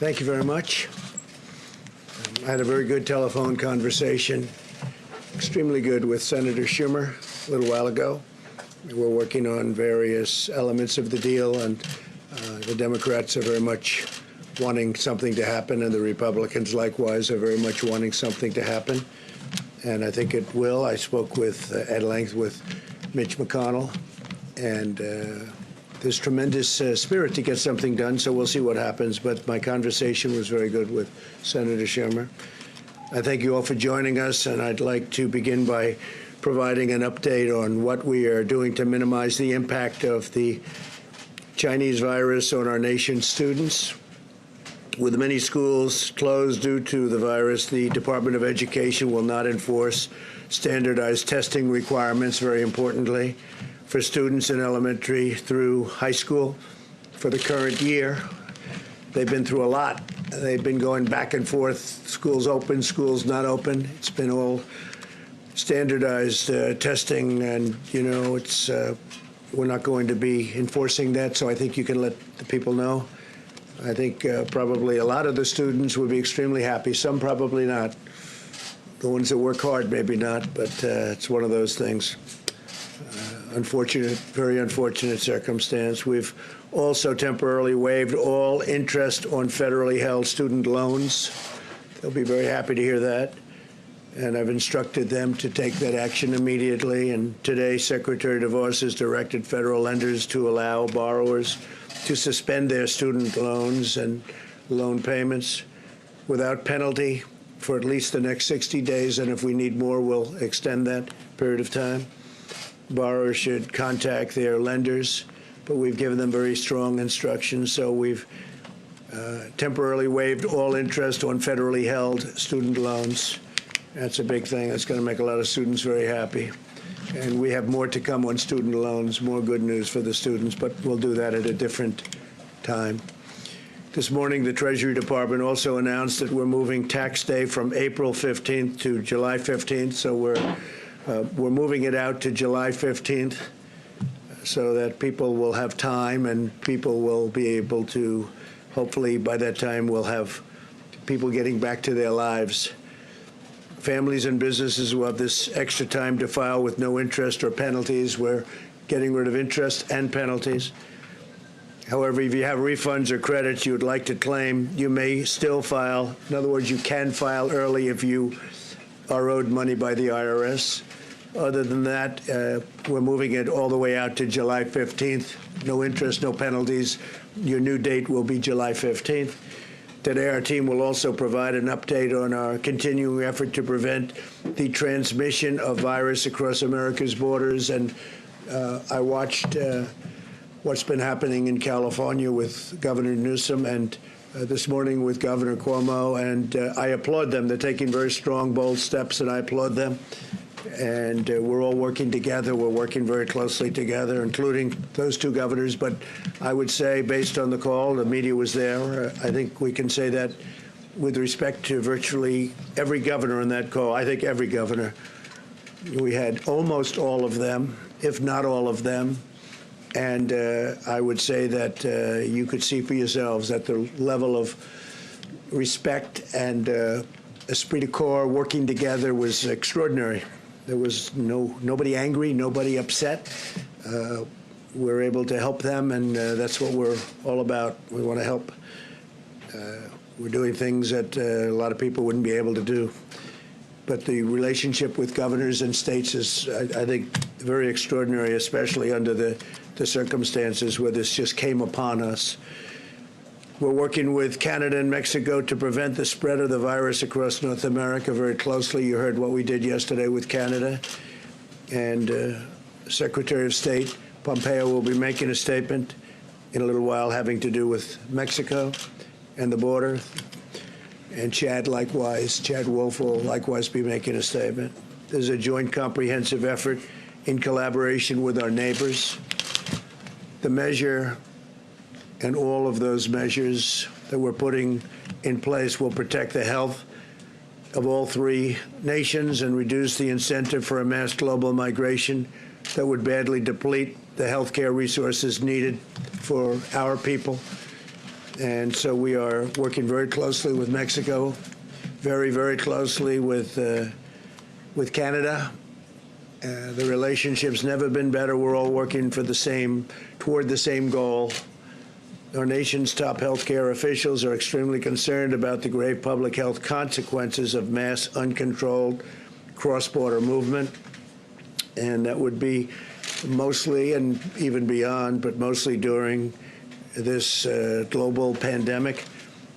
Thank you very much. I had a very good telephone conversation, extremely good, with Senator Schumer a little while ago. We're working on various elements of the deal, and the Democrats are very much wanting something to happen, and the Republicans likewise are very much wanting something to happen. And I think it will. I spoke with at length with Mitch McConnell, and there's tremendous spirit to get something done, so we'll see what happens. But my conversation was very good with Senator Schumer. I thank you all for joining us, and I'd like to begin by providing an update on what we are doing to minimize the impact of the Chinese virus on our nation's students. With many schools closed due to the virus, the Department of Education will not enforce standardized testing requirements, very importantly, for students in elementary through high school for the current year. They've been through a lot. They've been going back and forth, schools open, schools not open. It's been all standardized testing, and, you know, it's we're not going to be enforcing that, so I think you can let the people know. I think probably a lot of the students would be extremely happy. Some probably not. The ones that work hard, maybe not, but it's one of those things. Unfortunate, very unfortunate circumstance. We've also temporarily waived all interest on federally held student loans. They'll be very happy to hear that. And I've instructed them to take that action immediately. And today, Secretary DeVos has directed federal lenders to allow borrowers to suspend their student loans and loan payments without penalty for at least the next 60 days. And if we need more, we'll extend that period of time. Borrowers should contact their lenders, but we've given them very strong instructions. So we've temporarily waived all interest on federally held student loans. That's a big thing. That's going to make a lot of students very happy. And we have more to come on student loans, more good news for the students, but we'll do that at a different time. This morning, the Treasury Department also announced that we're moving tax day from April 15th to July 15th. So we're moving it out to July 15th so that people will have time, and people will be able to, hopefully by that time, we'll have people getting back to their lives. Families and businesses will have this extra time to file with no interest or penalties. We're getting rid of interest and penalties. However, if you have refunds or credits you would like to claim, you may still file. In other words, you can file early if you are owed money by the IRS. Other than that, we're moving it all the way out to July 15th. No interest, no penalties. Your new date will be July 15th. Today, our team will also provide an update on our continuing effort to prevent the transmission of virus across America's borders. And I watched what's been happening in California with Governor Newsom, and this morning with Governor Cuomo, and I applaud them. They're taking very strong, bold steps, and I applaud them. And we're all working together. We're working very closely together, including those two governors. But I would say, based on the call, the media was there. I think we can say that with respect to virtually every governor on that call. I think every governor. We had almost all of them, if not all of them. And I would say that you could see for yourselves that the level of respect and esprit de corps working together was extraordinary. There was nobody angry, nobody upset. We're able to help them, and that's what we're all about. We want to help. We're doing things that a lot of people wouldn't be able to do. But the relationship with governors and states is, I think, very extraordinary, especially under the circumstances where this just came upon us. We're working with Canada and Mexico to prevent the spread of the virus across North America very closely. You heard what we did yesterday with Canada. And Secretary of State Pompeo will be making a statement in a little while having to do with Mexico and the border. And Chad Wolf will likewise be making a statement. There's a joint comprehensive effort in collaboration with our neighbors. The measure and all of those measures that we're putting in place will protect the health of all three nations and reduce the incentive for a mass global migration that would badly deplete the healthcare resources needed for our people. And so we are working very closely with Mexico, very, very closely with Canada. The relationship's never been better. We're all working for toward the same goal. Our nation's top healthcare officials are extremely concerned about the grave public health consequences of mass, uncontrolled cross-border movement. And that would be mostly, and even beyond, but mostly during this global pandemic.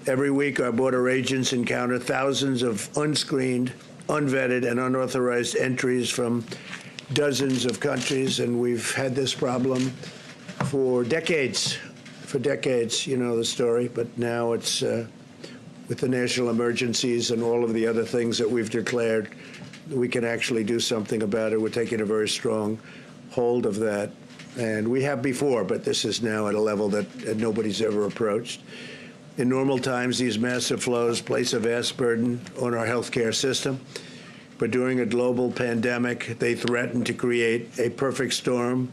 Every week, our border agents encounter thousands of unscreened, unvetted, and unauthorized entries from dozens of countries, and we've had this problem for decades. For decades, you know the story, but now it's with the national emergencies and all of the other things that we've declared, we can actually do something about it. We're taking a very strong hold of that. And we have before, but this is now at a level that nobody's ever approached. In normal times, these massive flows place a vast burden on our healthcare system. But during a global pandemic, they threaten to create a perfect storm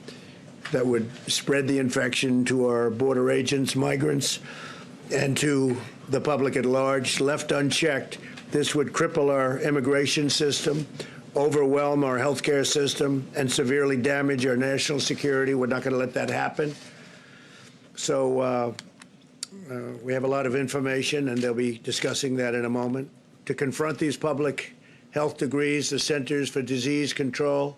that would spread the infection to our border agents, migrants, and to the public at large. Left unchecked, this would cripple our immigration system, overwhelm our healthcare system, and severely damage our national security. We're not going to let that happen. So we have a lot of information, and they'll be discussing that in a moment. To confront these public health degrees, the Centers for Disease Control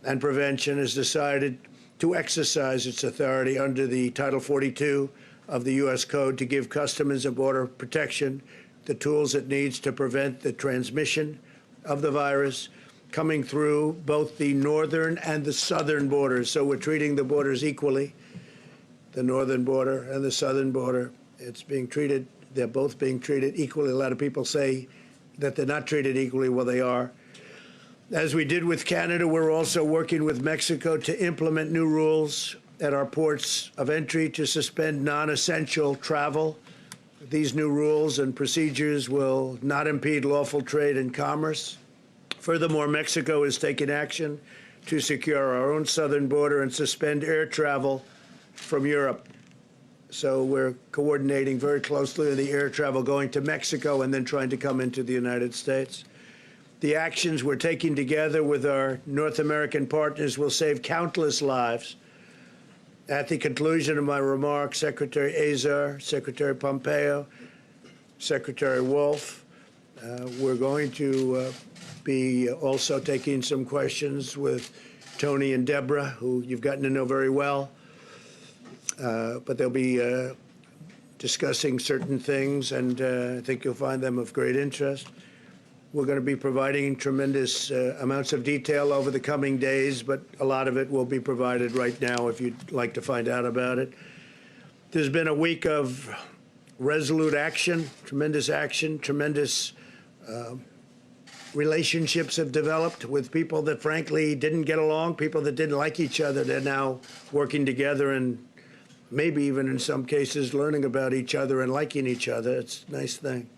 and Prevention has decided to exercise its authority under the Title 42 of the U.S. Code to give Customs and Border Protection the tools it needs to prevent the transmission of the virus coming through both the northern and the southern borders. So we're treating the borders equally, the northern border and the southern border. It's being treated, they're both being treated equally. A lot of people say that they're not treated equally. Well, they are. As we did with Canada, we're also working with Mexico to implement new rules at our ports of entry to suspend non-essential travel. These new rules and procedures will not impede lawful trade and commerce. Furthermore, Mexico is taking action to secure our own southern border and suspend air travel from Europe. So we're coordinating very closely with the air travel going to Mexico and then trying to come into the United States. The actions we're taking together with our North American partners will save countless lives. At the conclusion of my remarks, Secretary Azar, Secretary Pompeo, Secretary Wolf, we're going to be also taking some questions with Tony and Deborah, who you've gotten to know very well. But they'll be discussing certain things, and I think you'll find them of great interest. We're going to be providing tremendous amounts of detail over the coming days, but a lot of it will be provided right now if you'd like to find out about it. There's been a week of resolute action, tremendous relationships have developed with people that frankly didn't get along, people that didn't like each other. They're now working together and maybe even in some cases learning about each other and liking each other. It's a nice thing.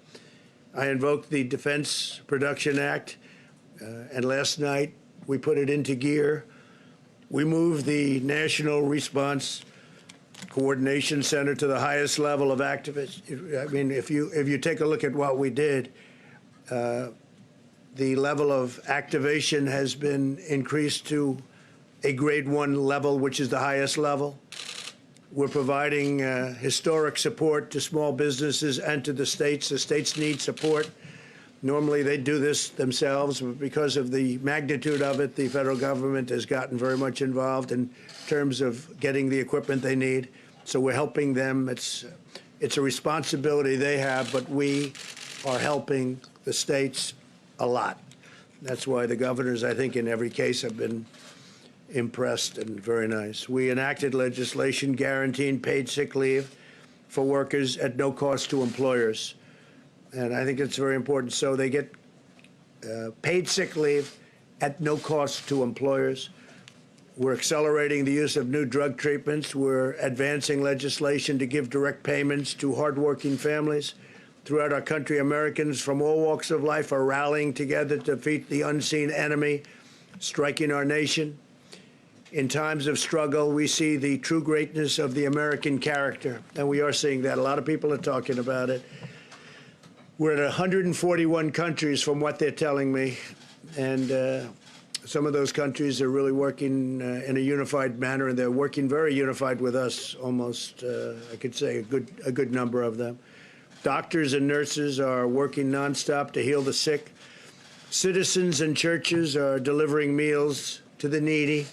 I invoked the Defense Production Act, and last night we put it into gear. We moved the National Response Coordination Center to the highest level of activists. I mean, if you take a look at what we did, the level of activation has been increased to a grade 1 level, which is the highest level. We're providing historic support to small businesses and to the states. The states need support. Normally, they do this themselves, but because of the magnitude of it, the federal government has gotten very much involved in terms of getting the equipment they need. So we're helping them. It's a responsibility they have, but we are helping the states a lot. That's why the governors, I think, in every case have been impressed and very nice. We enacted legislation guaranteeing paid sick leave for workers at no cost to employers. And I think it's very important. So they get paid sick leave at no cost to employers. We're accelerating the use of new drug treatments. We're advancing legislation to give direct payments to hardworking families. Throughout our country, Americans from all walks of life are rallying together to defeat the unseen enemy striking our nation. in times of struggle, we see the true greatness of the American character, and we are seeing that. A lot of people are talking about it. We're at 141 countries from what they're telling me, and some of those countries are really working in a unified manner, and they're working very unified with us, almost, I could say, a good number of them. Doctors and nurses are working nonstop to heal the sick. Citizens and churches are delivering meals to the needy.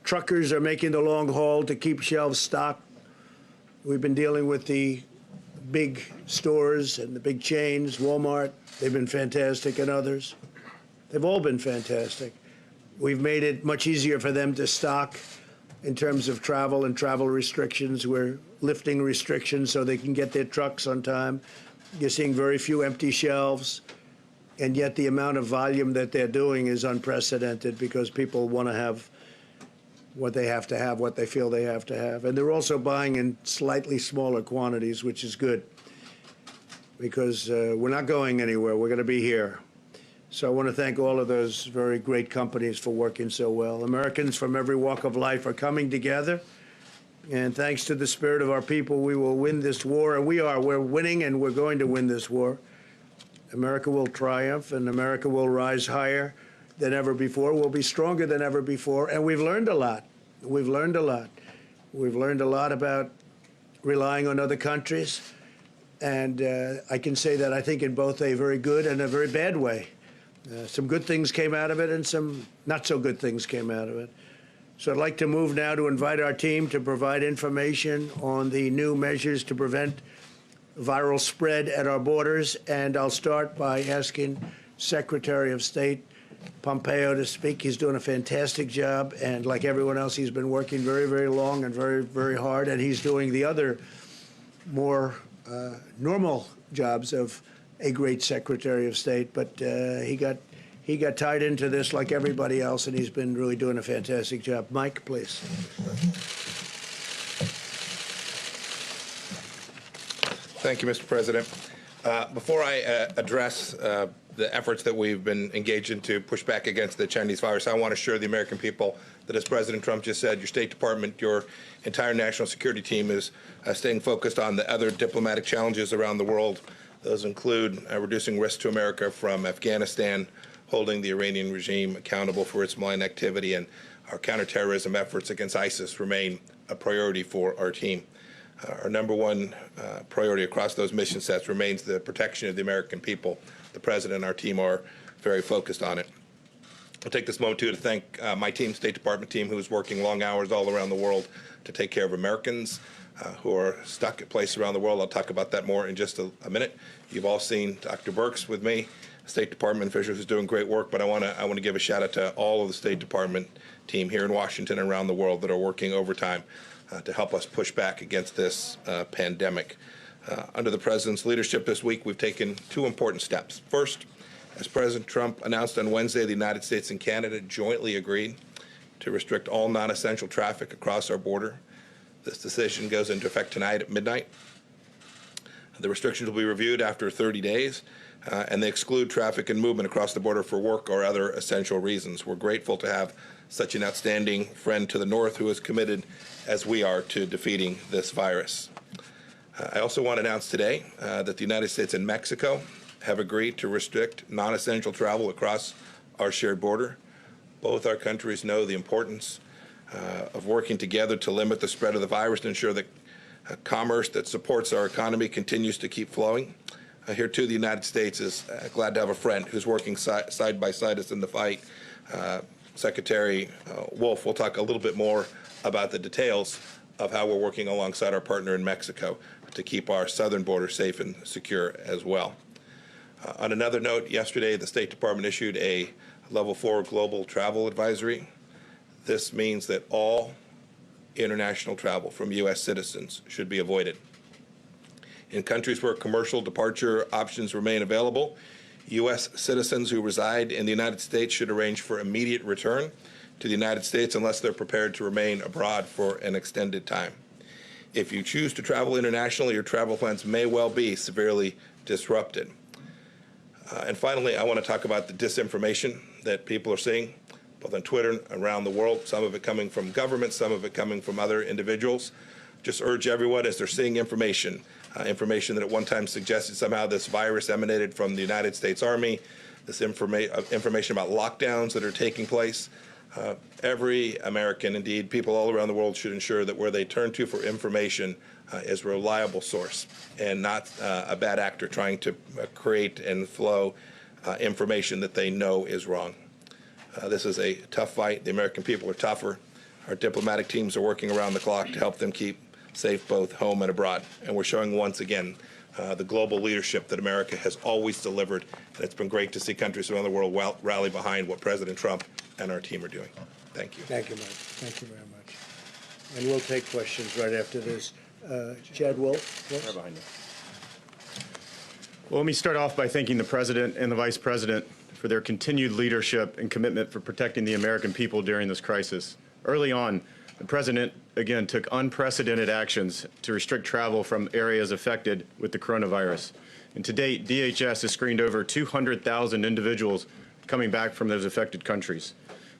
Truckers are making the long haul to keep shelves stocked. We've been dealing with the big stores and the big chains, Walmart. They've been fantastic, and others. They've all been fantastic. We've made it much easier for them to stock in terms of travel and travel restrictions. We're lifting restrictions so they can get their trucks on time. You're seeing very few empty shelves, and yet the amount of volume that they're doing is unprecedented because people want to have what they have to have, what they feel they have to have. And they're also buying in slightly smaller quantities, which is good, because we're not going anywhere. We're going to be here. So I want to thank all of those very great companies for working so well. Americans from every walk of life are coming together, and thanks to the spirit of our people, we will win this war. And we're winning, and we're going to win this war. America will triumph, and America will rise higher than ever before. We'll be stronger than ever before, and we've learned a lot. We've learned a lot. We've learned a lot about relying on other countries, and I can say that I think in both a very good and a very bad way. Some good things came out of it, and some not so good things came out of it. So I'd like to move now to invite our team to provide information on the new measures to prevent viral spread at our borders, and I'll start by asking Secretary of State Pompeo to speak. He's doing a fantastic job, and like everyone else, he's been working very, very long and very, very hard, and he's doing the other more normal jobs of a great Secretary of State. But he got tied into this like everybody else, and he's been really doing a fantastic job. Mike, please. Thank you, Mr. President. Before I address the efforts that we've been engaged in to push back against the Chinese virus, I want to assure the American people that, as President Trump just said, your State Department, your entire national security team is staying focused on the other diplomatic challenges around the world. Those include reducing risk to America from Afghanistan, holding the Iranian regime accountable for its malign activity, and our counterterrorism efforts against ISIS remain a priority for our team. Our number one priority across those mission sets remains the protection of the American people. The President and our team are very focused on it. I'll take this moment, too, to thank my team, State Department team, who is working long hours all around the world to take care of Americans who are stuck at places around the world. I'll talk about that more in just a minute. You've all seen Dr. Birx with me, State Department official who's doing great work, but I want to give a shout out to all of the State Department team here in Washington and around the world that are working overtime to help us push back against this pandemic. Under the President's leadership this week, we've taken two important steps. First, as President Trump announced on Wednesday, the United States and Canada jointly agreed to restrict all non-essential traffic across our border. This decision goes into effect tonight at midnight. The restrictions will be reviewed after 30 days, and they exclude traffic and movement across the border for work or other essential reasons. We're grateful to have such an outstanding friend to the north who is committed, as we are, to defeating this virus. I also want to announce today that the United States and Mexico have agreed to restrict non-essential travel across our shared border. Both our countries know the importance of working together to limit the spread of the virus and ensure that commerce that supports our economy continues to keep flowing. Here, too, the United States is glad to have a friend who's working side by side us in the fight. Secretary Wolf will talk a little bit more about the details of how we're working alongside our partner in Mexico to keep our southern border safe and secure as well. On another note, yesterday the State Department issued a Level 4 global travel advisory. This means that all international travel from U.S. citizens should be avoided. In countries where commercial departure options remain available, U.S. citizens who reside in the United States should arrange for immediate return to the United States unless they're prepared to remain abroad for an extended time. If you choose to travel internationally, your travel plans may well be severely disrupted. And finally, I want to talk about the disinformation that people are seeing. both on Twitter and around the world, some of it coming from government, some of it coming from other individuals. Just urge everyone, as they're seeing information that at one time suggested somehow this virus emanated from the United States Army, this information about lockdowns that are taking place. Every American, indeed people all around the world, should ensure that where they turn to for information is a reliable source and not a bad actor trying to create and flow information that they know is wrong. This is a tough fight. The American people are tougher. Our diplomatic teams are working around the clock to help them keep safe both home and abroad. And we're showing once again the global leadership that America has always delivered. And it's been great to see countries around the world rally behind what President Trump and our team are doing. Thank you. Thank you, Mike. Thank you very much. And we'll take questions right after this. Chad Wolf. Yes? Right behind you. Well, let me start off by thanking the President and the Vice President for their continued leadership and commitment for protecting the American people during this crisis. Early on, the President, again, took unprecedented actions to restrict travel from areas affected with the coronavirus. And to date, DHS has screened over 200,000 individuals coming back from those affected countries.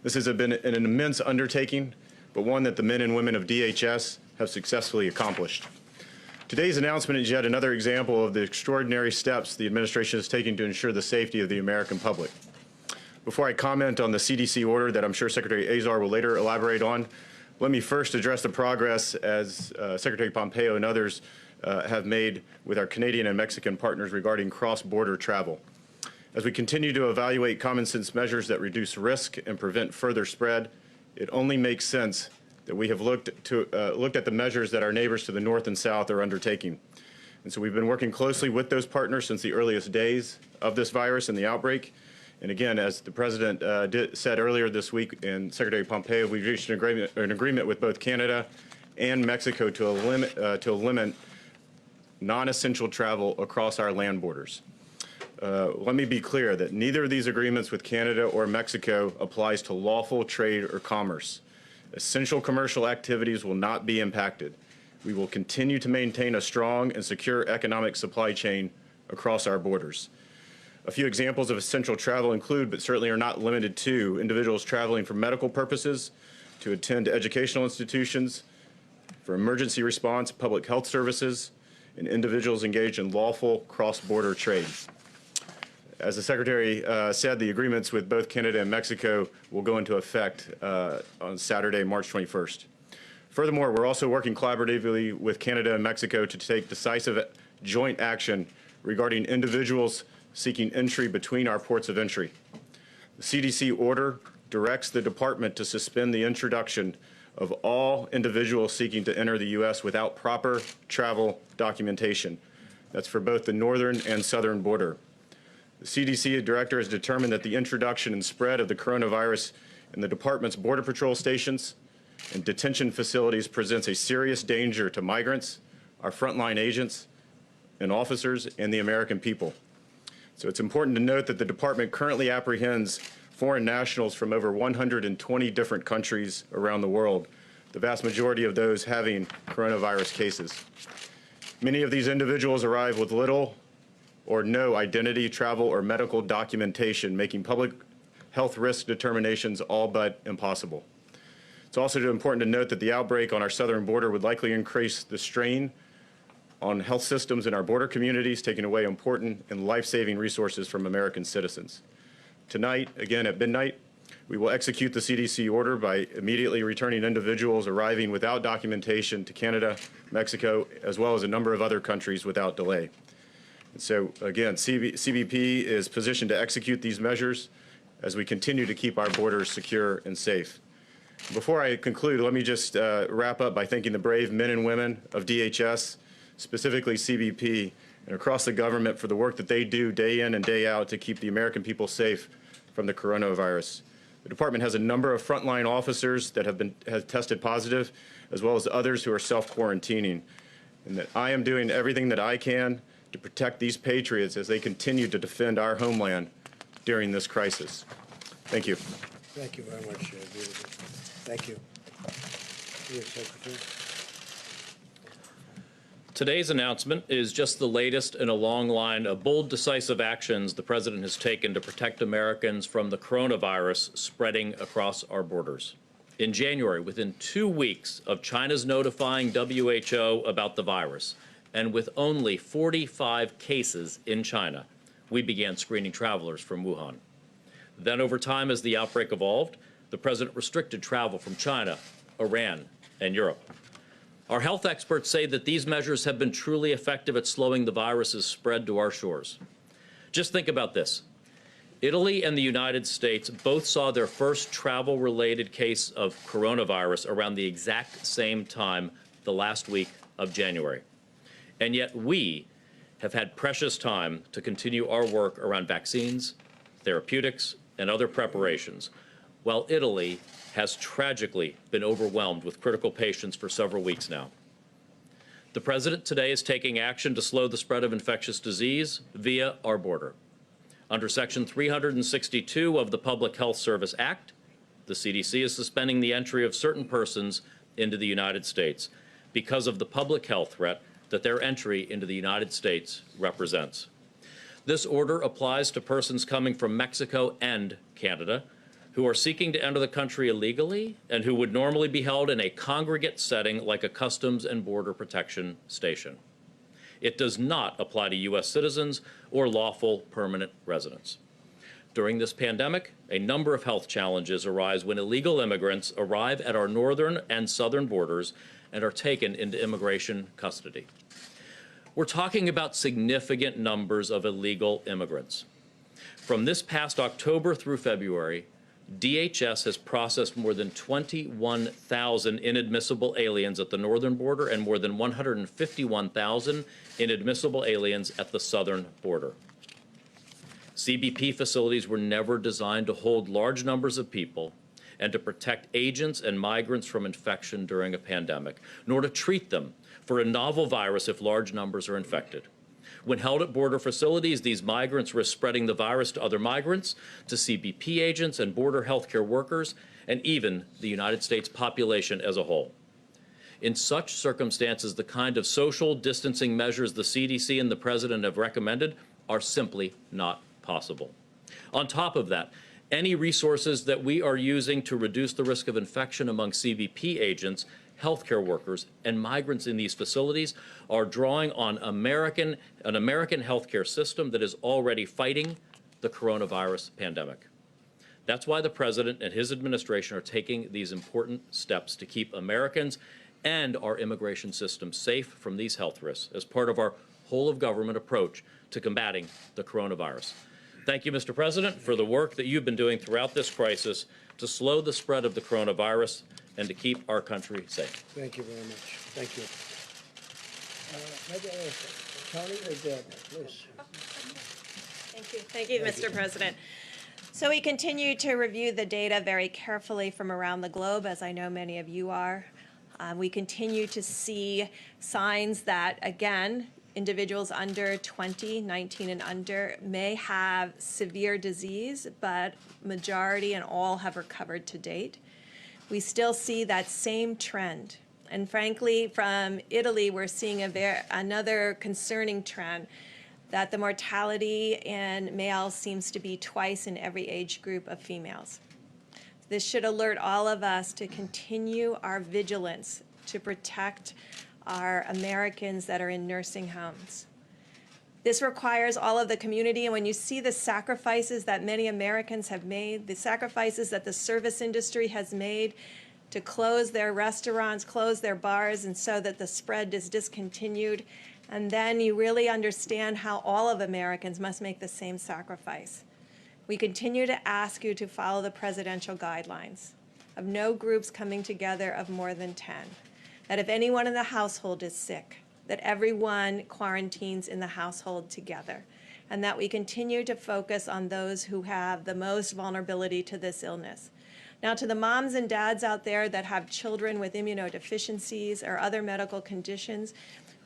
This has been an immense undertaking, but one that the men and women of DHS have successfully accomplished. Today's announcement is yet another example of the extraordinary steps the administration is taking to ensure the safety of the American public. Before I comment on the CDC order that I'm sure Secretary Azar will later elaborate on, let me first address the progress as Secretary Pompeo and others have made with our Canadian and Mexican partners regarding cross-border travel. As we continue to evaluate common sense measures that reduce risk and prevent further spread, it only makes sense that we have looked at the measures that our neighbors to the north and south are undertaking. And so we've been working closely with those partners since the earliest days of this virus and the outbreak. And again, as the President said earlier this week, and Secretary Pompeo, we've reached an agreement with both Canada and Mexico to limit non-essential travel across our land borders. Let me be clear that neither of these agreements with Canada or Mexico applies to lawful trade or commerce. Essential commercial activities will not be impacted. We will continue to maintain a strong and secure economic supply chain across our borders. A few examples of essential travel include, but certainly are not limited to, individuals traveling for medical purposes, to attend educational institutions, for emergency response, public health services, and individuals engaged in lawful cross-border trade. As the Secretary said, the agreements with both Canada and Mexico will go into effect on Saturday, March 21st. Furthermore, we're also working collaboratively with Canada and Mexico to take decisive joint action regarding individuals seeking entry between our ports of entry. The CDC order directs the Department to suspend the introduction of all individuals seeking to enter the U.S. without proper travel documentation. That's for both the northern and southern border. The CDC director has determined that the introduction and spread of the coronavirus in the Department's Border Patrol stations and detention facilities presents a serious danger to migrants, our frontline agents and officers, and the American people. So it's important to note that the Department currently apprehends foreign nationals from over 120 different countries around the world, the vast majority of those having coronavirus cases. Many of these individuals arrive with little or no identity, travel, or medical documentation, making public health risk determinations all but impossible. It's also important to note that the outbreak on our southern border would likely increase the strain on health systems in our border communities, taking away important and life-saving resources from American citizens. Tonight, again at midnight, we will execute the CDC order by immediately returning individuals arriving without documentation to Canada, Mexico, as well as a number of other countries without delay. And so, again, CBP is positioned to execute these measures as we continue to keep our borders secure and safe. Before I conclude, let me just wrap up by thanking the brave men and women of DHS, specifically CBP, and across the government for the work that they do day in and day out to keep the American people safe from the coronavirus. The department has a number of frontline officers that have tested positive, as well as others who are self-quarantining, and that I am doing everything that I can to protect these patriots as they continue to defend our homeland during this crisis. Thank you. Thank you very much, David. Thank you. Secretary. Today's announcement is just the latest in a long line of bold, decisive actions the President has taken to protect Americans from the coronavirus spreading across our borders. In January, within 2 weeks of China's notifying WHO about the virus, and with only 45 cases in China, we began screening travelers from Wuhan. Then, over time, as the outbreak evolved, the President restricted travel from China, Iran, and Europe. Our health experts say that these measures have been truly effective at slowing the virus's spread to our shores. Just think about this. Italy and the United States both saw their first travel-related case of coronavirus around the exact same time, the last week of January. And yet we have had precious time to continue our work around vaccines, therapeutics, and other preparations, while Italy has tragically been overwhelmed with critical patients for several weeks now. The President today is taking action to slow the spread of infectious disease via our border. Under Section 362 of the Public Health Service Act, the CDC is suspending the entry of certain persons into the United States because of the public health threat that their entry into the United States represents. This order applies to persons coming from Mexico and Canada who are seeking to enter the country illegally and who would normally be held in a congregate setting like a Customs and Border Protection station. It does not apply to U.S. citizens or lawful permanent residents. During this pandemic, a number of health challenges arise when illegal immigrants arrive at our northern and southern borders and are taken into immigration custody. We're talking about significant numbers of illegal immigrants. From this past October through February, DHS has processed more than 21,000 inadmissible aliens at the northern border and more than 151,000 inadmissible aliens at the southern border. CBP facilities were never designed to hold large numbers of people and to protect agents and migrants from infection during a pandemic, nor to treat them for a novel virus if large numbers are infected. When held at border facilities, these migrants risk spreading the virus to other migrants, to CBP agents and border healthcare workers, and even the United States population as a whole. In such circumstances, the kind of social distancing measures the CDC and the President have recommended are simply not possible. On top of that, any resources that we are using to reduce the risk of infection among CBP agents, healthcare workers, and migrants in these facilities are drawing on an American healthcare system that is already fighting the coronavirus pandemic. That's why the President and his administration are taking these important steps to keep Americans and our immigration system safe from these health risks as part of our whole-of-government approach to combating the coronavirus. Thank you, Mr. President, for the work that you've been doing throughout this crisis to slow the spread of the coronavirus and to keep our country safe. Thank you very much. Thank you. Tony or Deb, please. Thank you. Thank you, Mr. President. So we continue to review the data very carefully from around the globe, as I know many of you are. We continue to see signs that, again, individuals under 20, 19 and under may have severe disease, but majority and all have recovered to date. We still see that same trend. And frankly, from Italy, we're seeing another concerning trend, that the mortality in males seems to be twice in every age group of females. This should alert all of us to continue our vigilance to protect our Americans that are in nursing homes. This requires all of the community, and when you see the sacrifices that many Americans have made, the sacrifices that the service industry has made to close their restaurants, close their bars, and so that the spread is discontinued, and then you really understand how all of Americans must make the same sacrifice. We continue to ask you to follow the presidential guidelines of no groups coming together of more than 10, that if anyone in the household is sick, that everyone quarantines in the household together, and that we continue to focus on those who have the most vulnerability to this illness. Now, to the moms and dads out there that have children with immunodeficiencies or other medical conditions,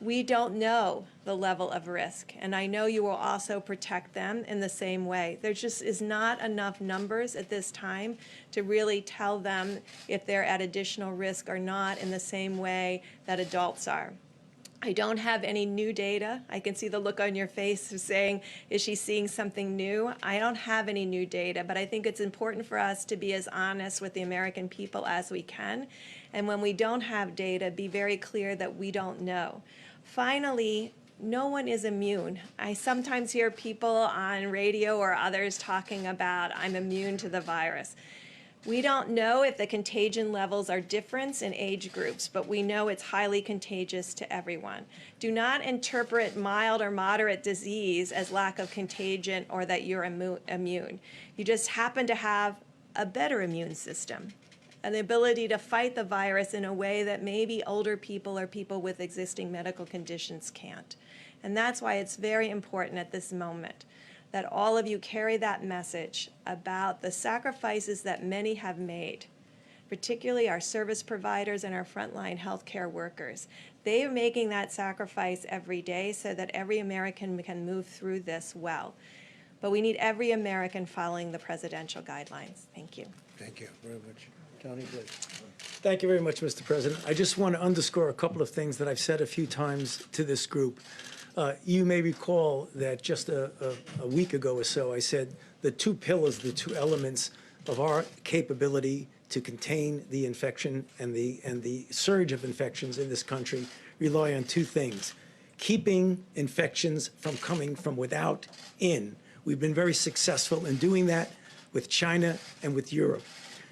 we don't know the level of risk, and I know you will also protect them in the same way. There just is not enough numbers at this time to really tell them if they're at additional risk or not in the same way that adults are. I don't have any new data. I can see the look on your face of saying, is she seeing something new? I don't have any new data, but I think it's important for us to be as honest with the American people as we can. And when we don't have data, be very clear that we don't know. Finally, no one is immune. I sometimes hear people on radio or others talking about, I'm immune to the virus. We don't know if the contagion levels are different in age groups, but we know it's highly contagious to everyone. Do not interpret mild or moderate disease as lack of contagion or that you're immune. You just happen to have a better immune system and the ability to fight the virus in a way that maybe older people or people with existing medical conditions can't. And that's why it's very important at this moment that all of you carry that message about the sacrifices that many have made, particularly our service providers and our frontline healthcare workers. They are making that sacrifice every day so that every American can move through this well. But we need every American following the presidential guidelines. Thank you. Thank you very much. Tony, please. Thank you very much, Mr. President. I just want to underscore a couple of things that I've said a few times to this group. You may recall that just a week ago or so, I said the two pillars, the two elements of our capability to contain the infection and the surge of infections in this country rely on two things: keeping infections from coming from without in. We've been very successful in doing that with China and with Europe.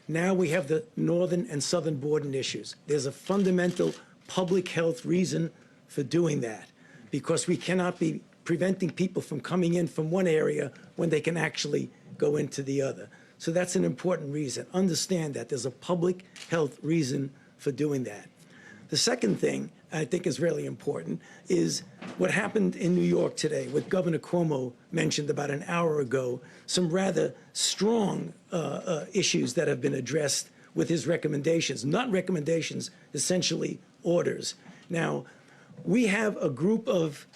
Now we have the northern and southern border issues. There's a fundamental public health reason for doing that, because we cannot be preventing people from coming in from one area when they can actually go into the other. So that's an important reason. Understand that there's a public health reason for doing that. The second thing I think is really important is what happened in New York today, what Governor Cuomo mentioned about an hour ago, some rather strong issues that have been addressed with his recommendations, not recommendations, essentially orders. Now, we have a group of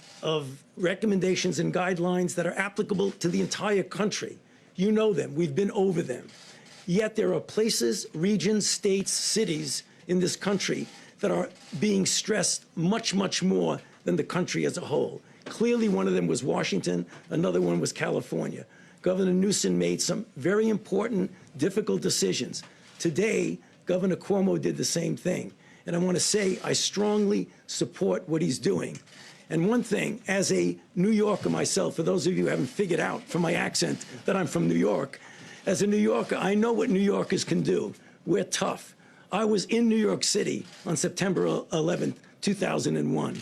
recommendations and guidelines that are applicable to the entire country. You know them. We've been over them. Yet there are places, regions, states, cities in this country that are being stressed much, much more than the country as a whole. Clearly, one of them was Washington. Another one was California. Governor Newsom made some very important, difficult decisions. Today, Governor Cuomo did the same thing. And I want to say I strongly support what he's doing. And one thing, as a New Yorker myself, for those of you who haven't figured out from my accent that I'm from New York, as a New Yorker, I know what New Yorkers can do. We're tough. I was in New York City on September 11th, 2001.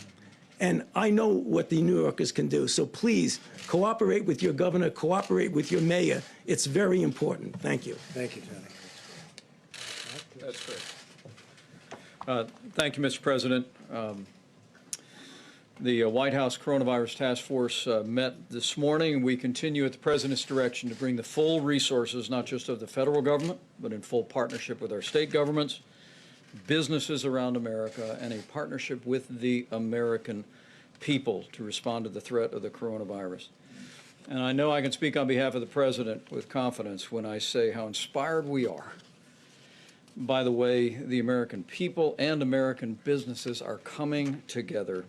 And I know what the New Yorkers can do. So please, cooperate with your governor, cooperate with your mayor. It's very important. Thank you. Thank you, Tony. That's great. Thank you, Mr. President. The White House Coronavirus Task Force met this morning. We continue at the President's direction to bring the full resources, not just of the federal government, but in full partnership with our state governments, businesses around America, and a partnership with the American people to respond to the threat of the coronavirus. And I know I can speak on behalf of the President with confidence when I say how inspired we are by the way the American people and American businesses are coming together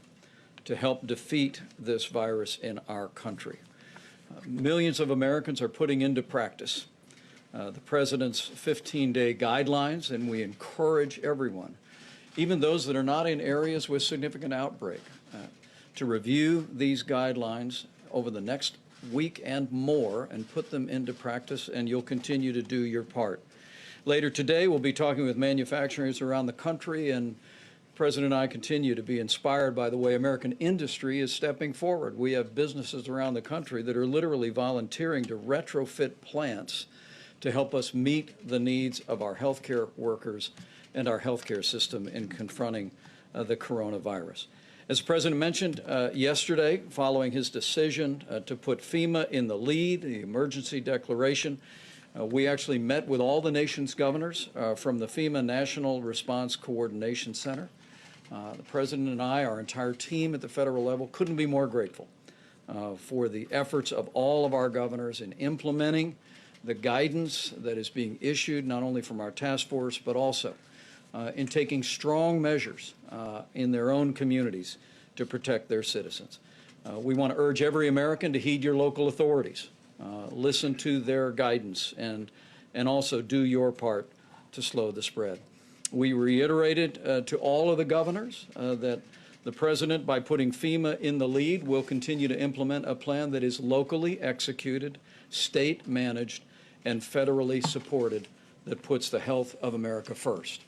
to help defeat this virus in our country. Millions of Americans are putting into practice the President's 15-day guidelines, and we encourage everyone, even those that are not in areas with significant outbreak, to review these guidelines over the next week and more and put them into practice, and you'll continue to do your part. Later today, we'll be talking with manufacturers around the country, and the President and I continue to be inspired by the way American industry is stepping forward. We have businesses around the country that are literally volunteering to retrofit plants to help us meet the needs of our healthcare workers and our healthcare system in confronting the coronavirus. As the President mentioned yesterday, following his decision to put FEMA in the lead, the emergency declaration, we actually met with all the nation's governors from the FEMA National Response Coordination Center. The President and I, our entire team at the federal level, couldn't be more grateful for the efforts of all of our governors in implementing the guidance that is being issued not only from our task force, but also in taking strong measures in their own communities to protect their citizens. We want to urge every American to heed your local authorities, listen to their guidance, and also do your part to slow the spread. We reiterated to all of the governors that the President, by putting FEMA in the lead, will continue to implement a plan that is locally executed, state managed, and federally supported, that puts the health of America first.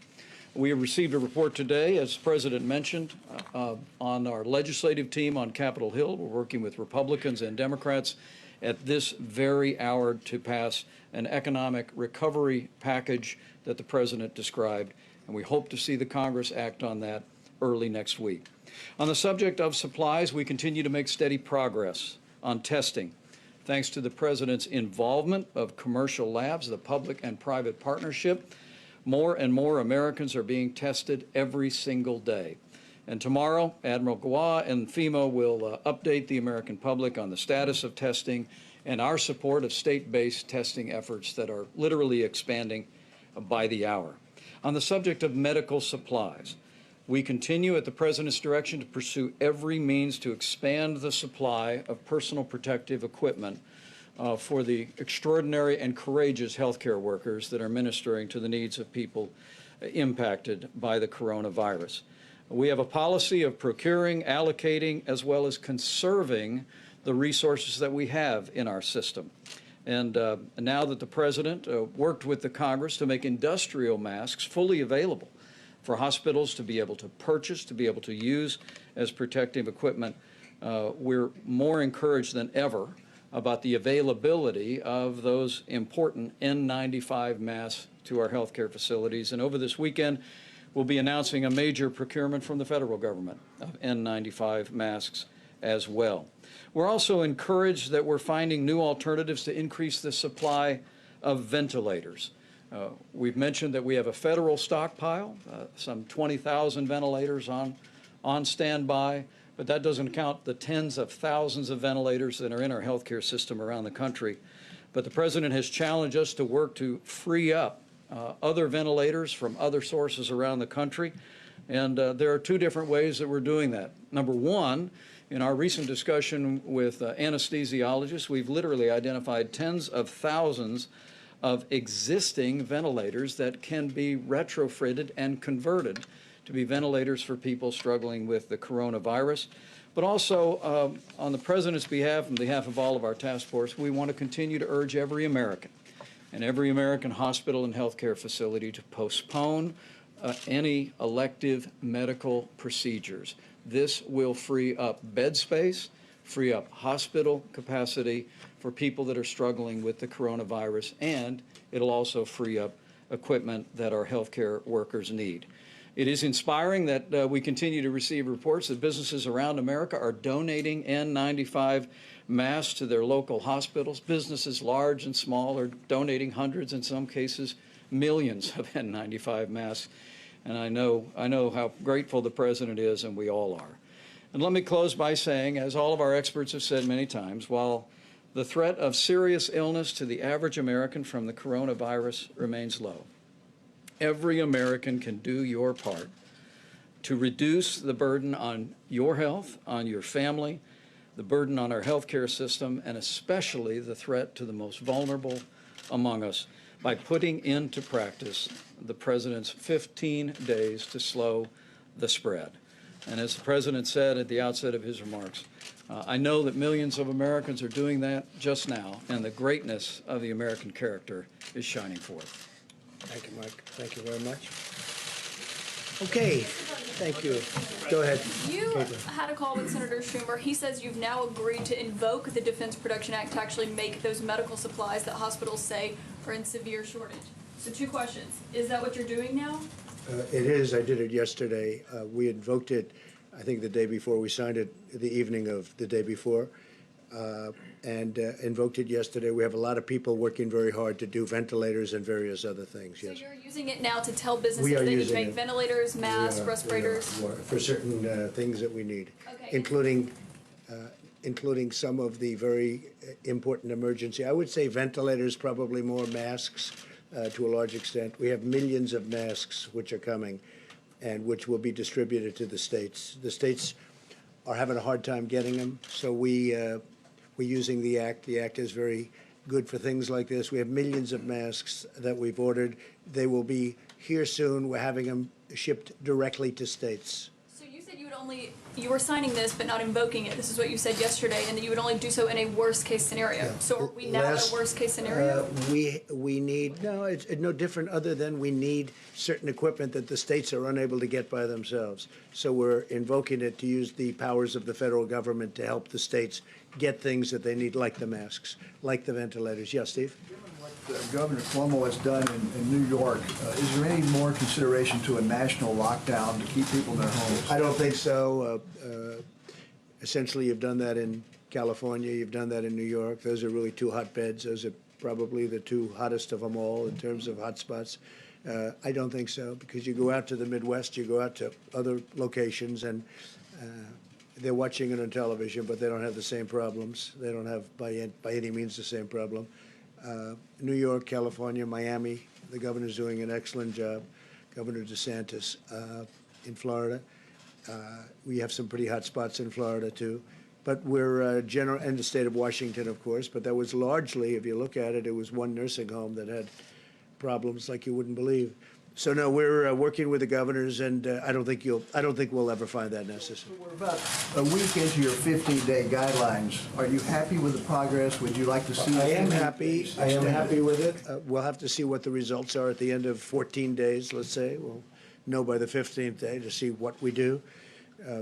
We have received a report today, as the President mentioned, on our legislative team on Capitol Hill. We're working with Republicans and Democrats at this very hour to pass an economic recovery package that the President described, and we hope to see the Congress act on that early next week. On the subject of supplies, we continue to make steady progress on testing. Thanks to the President's involvement of commercial labs, the public and private partnership, more and more Americans are being tested every single day. And tomorrow, Admiral Gua and FEMA will update the American public on the status of testing and our support of state-based testing efforts that are literally expanding by the hour. On the subject of medical supplies, we continue at the President's direction to pursue every means to expand the supply of personal protective equipment for the extraordinary and courageous healthcare workers that are ministering to the needs of people impacted by the coronavirus. We have a policy of procuring, allocating, as well as conserving the resources that we have in our system. And now that the President worked with the Congress to make industrial masks fully available for hospitals to be able to purchase, to be able to use as protective equipment, we're more encouraged than ever about the availability of those important N95 masks to our healthcare facilities. And over this weekend, we'll be announcing a major procurement from the federal government of N95 masks as well. We're also encouraged that we're finding new alternatives to increase the supply of ventilators. We've mentioned that we have a federal stockpile, some 20,000 ventilators on standby, but that doesn't count the tens of thousands of ventilators that are in our healthcare system around the country. But the President has challenged us to work to free up other ventilators from other sources around the country. And there are two different ways that we're doing that. Number one, in our recent discussion with anesthesiologists, we've literally identified tens of thousands of existing ventilators that can be retrofitted and converted to be ventilators for people struggling with the coronavirus. But also, on the President's behalf, on behalf of all of our task force, we want to continue to urge every American and every American hospital and healthcare facility to postpone any elective medical procedures. This will free up bed space, free up hospital capacity for people that are struggling with the coronavirus, and it'll also free up equipment that our healthcare workers need. It is inspiring that we continue to receive reports that businesses around America are donating N95 masks to their local hospitals. Businesses large and small are donating hundreds, in some cases millions of N95 masks. And I know how grateful the President is, and we all are. And let me close by saying, as all of our experts have said many times, while the threat of serious illness to the average American from the coronavirus remains low, every American can do your part to reduce the burden on your health, on your family, the burden on our healthcare system, and especially the threat to the most vulnerable among us by putting into practice the President's 15 days to slow the spread. And as the President said at the outset of his remarks, I know that millions of Americans are doing that just now, and the greatness of the American character is shining forth. Thank you, Mike. Thank you very much. Okay, thank you. Go ahead. You had a call with Senator Schumer. He says you've now agreed to invoke the Defense Production Act to actually make those medical supplies that hospitals say are in severe shortage. So two questions. Is that what you're doing now? It is. I did it yesterday. We invoked it, I think, the day before. We signed it the evening of the day before and invoked it yesterday. We have a lot of people working very hard to do ventilators and various other things, yes. So you're using it now to tell businesses We are they need to using make it. ventilators, masks, respirators? For certain things that we need, Okay. including some of the very important emergency. I would say ventilators, probably more masks to a large extent. We have millions of masks which are coming and which will be distributed to the states. The states are having a hard time getting them. So we're using the Act. The Act is very good for things like this. We have millions of masks that we've ordered. They will be here soon. We're having them shipped directly to states. So you said you were signing this but not invoking it. This is what you said yesterday, and that you would only do so in a worst case scenario. So are we now at a worst case scenario? We need, no, it's no different other than we need certain equipment that the states are unable to get by themselves. So we're invoking it to use the powers of the federal government to help the states get things that they need, like the masks, like the ventilators. Yes, Steve? Governor Cuomo has done in New York, is there any more consideration to a national lockdown to keep people in their homes? I don't think so. Essentially, you've done that in California, you've done that in New York. Those are really two hotbeds. Those are probably the two hottest of them all in terms of hotspots. I don't think so, because you go out to the Midwest, you go out to other locations, and they're watching it on television, but they don't have the same problems. They don't have, by any means, the same problem. New York, California, Miami, the governor's doing an excellent job. Governor DeSantis in Florida. We have some pretty hot spots in Florida, too. But we're general, and the state of Washington, of course, but that was largely, if you look at it, it was one nursing home that had problems like you wouldn't believe. So no, we're working with the governors, and I don't think we'll ever find that necessary. We're about a week into your 15-day guidelines. Are you happy with the progress? Would you like to see? I am happy. I am happy with it. We'll have to see what the results are at the end of 14 days, let's say. We'll know by the 15th day to see what we do.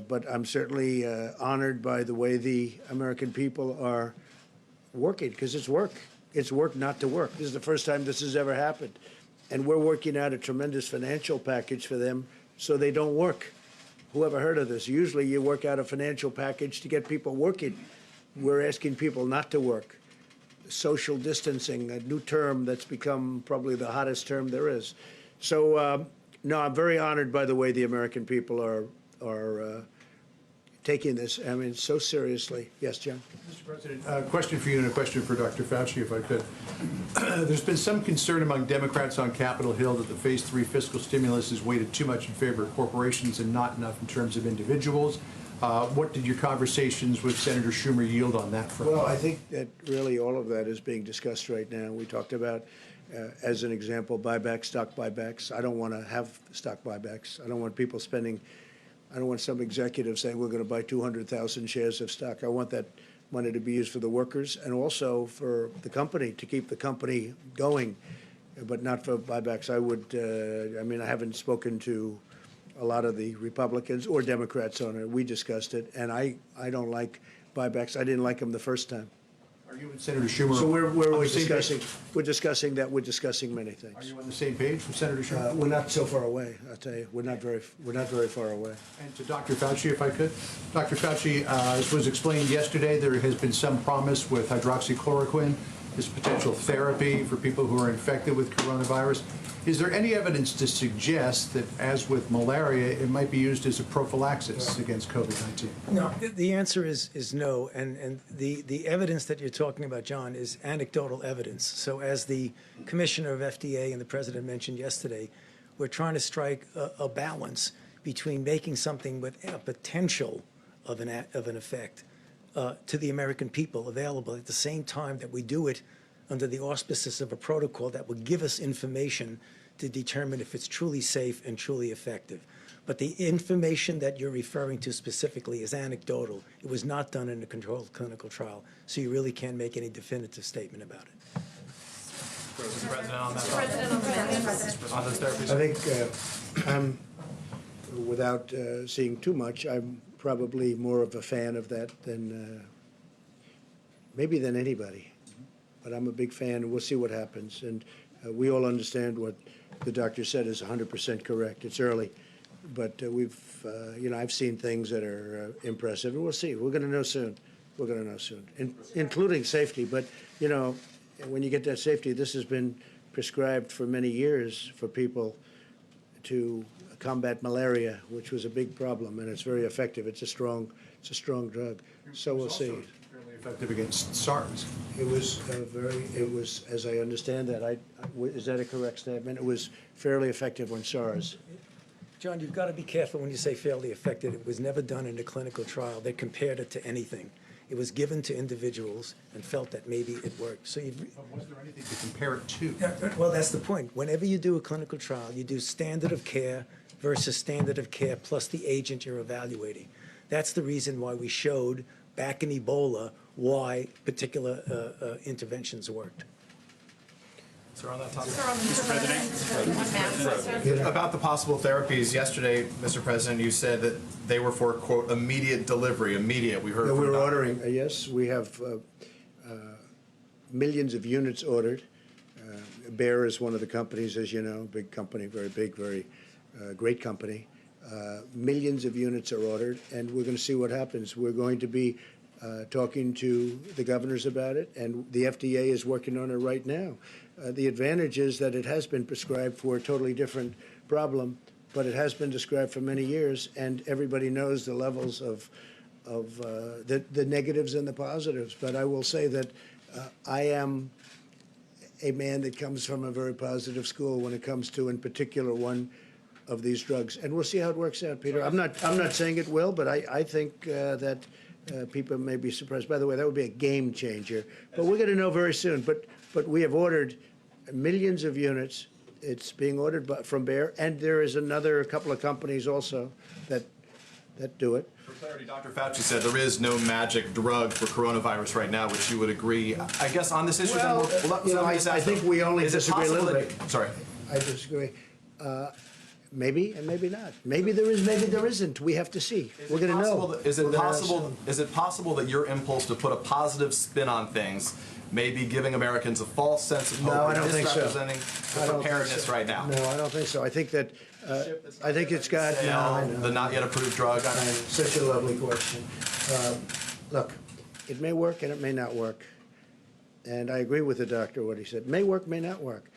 But I'm certainly honored by the way the American people are working, because it's work. It's work not to work. This is the first time this has ever happened. And we're working out a tremendous financial package for them so they don't work. Who ever heard of this? Usually you work out a financial package to get people working. We're asking people not to work. Social distancing, a new term that's become probably the hottest term there is. So, no, I'm very honored by the way the American people are taking this, I mean, so seriously. Yes, John? Mr. President, a question for you and a question for Dr. Fauci, if I could. There's been some concern among Democrats on Capitol Hill that the Phase 3 fiscal stimulus is weighted too much in favor of corporations and not enough in terms of individuals. What did your conversations with Senator Schumer yield on that front? Well, I think that really all of that is being discussed right now. We talked about, as an example, buybacks, stock buybacks. I don't want to have stock buybacks. I don't want people spending, I don't want some executive saying we're going to buy 200,000 shares of stock. I want that money to be used for the workers and also for the company, to keep the company going, but not for buybacks. I would, I mean, I haven't spoken to a lot of the Republicans or Democrats on it. We discussed it, and I don't like buybacks. I didn't like them the first time. Are you and Senator Schumer? So we're on the same discussing. page? We're discussing that. We're discussing many Are things. you on the same page with Senator Schumer? We're not so far away. I'll tell you, we're not very far away. And to Dr. Fauci, if I could. Dr. Fauci, as was explained yesterday, there has been some promise with hydroxychloroquine as potential therapy for people who are infected with coronavirus. Is there any evidence to suggest that, as with malaria, it might be used as a prophylaxis against COVID-19? No, the answer is no, and the evidence that you're talking about, John, is anecdotal evidence. So as the commissioner of FDA and the president mentioned yesterday, we're trying to strike a balance between making something with a potential of an effect to the American people available at the same time that we do it under the auspices of a protocol that will give us information to determine if it's truly safe and truly effective. But the information that you're referring to specifically is anecdotal. It was not done in a controlled clinical trial, so you really can't make any definitive statement about it. I think I'm, without seeing too much, I'm probably more of a fan of that than maybe than anybody. But I'm a big fan, and we'll see what happens. And we all understand what the doctor said is 100% correct. It's early, but we've, you know, I've seen things that are impressive, and we'll see. We're going to know soon. We're going to know soon, including safety. But, you know, when you get that safety, this has been prescribed for many years for people to combat malaria, which was a big problem, and it's very effective. It's a strong drug. So we'll see. Fairly effective against SARS. It was, as I understand that, is that a correct statement? It was fairly effective on SARS. John, you've got to be careful when you say fairly effective. It was never done in a clinical trial that compared it to anything. It was given to individuals and felt that maybe it worked. So you've, Was there anything to compare it to? well, that's the point. Whenever you do a clinical trial, you do standard of care versus standard of care plus the agent you're evaluating. That's the reason why we showed back in Ebola why particular interventions worked. Sir, on that topic. About the possible therapies, yesterday, Mr. President, you said that they were for, quote, immediate delivery, immediate. We heard No, from we're Dr. ordering, yes, we have millions of units ordered. Bayer is one of the companies, as you know, big company, very big, very great company. Millions of units are ordered, and we're going to see what happens. We're going to be talking to the governors about it, and the FDA is working on it right now. The advantage is that it has been prescribed for a totally different problem, but it has been prescribed for many years, and everybody knows the levels of the negatives and the positives. But I will say that I am a man that comes from a very positive school when it comes to, in particular, one of these drugs, and we'll see how it works out, Peter. I'm not saying it will, but I think that people may be surprised. By the way, that would be a game changer. But we're going to know very soon. But we have ordered millions of units. It's being ordered from Bayer, and there is a couple of companies also that do it. For clarity, Dr. Fauci said there is no magic drug for coronavirus right now, which you would agree. I guess on this issue, Well, I think we only disagree a little bit. Sorry. I disagree. Maybe and maybe not. Maybe there is, maybe there isn't. We have to see. We're going to know. Is it We're gonna know possible? soon. Is it possible that your impulse to put a positive spin on things may be giving Americans a false sense of hope? No, I and don't think so. misrepresenting I the don't think preparedness so. right now? No, I don't think so. I think that I think it's got The not yet approved drug. Such a lovely question. Look, it may work and it may not work. And I agree with the doctor, what he said. May work, may not work.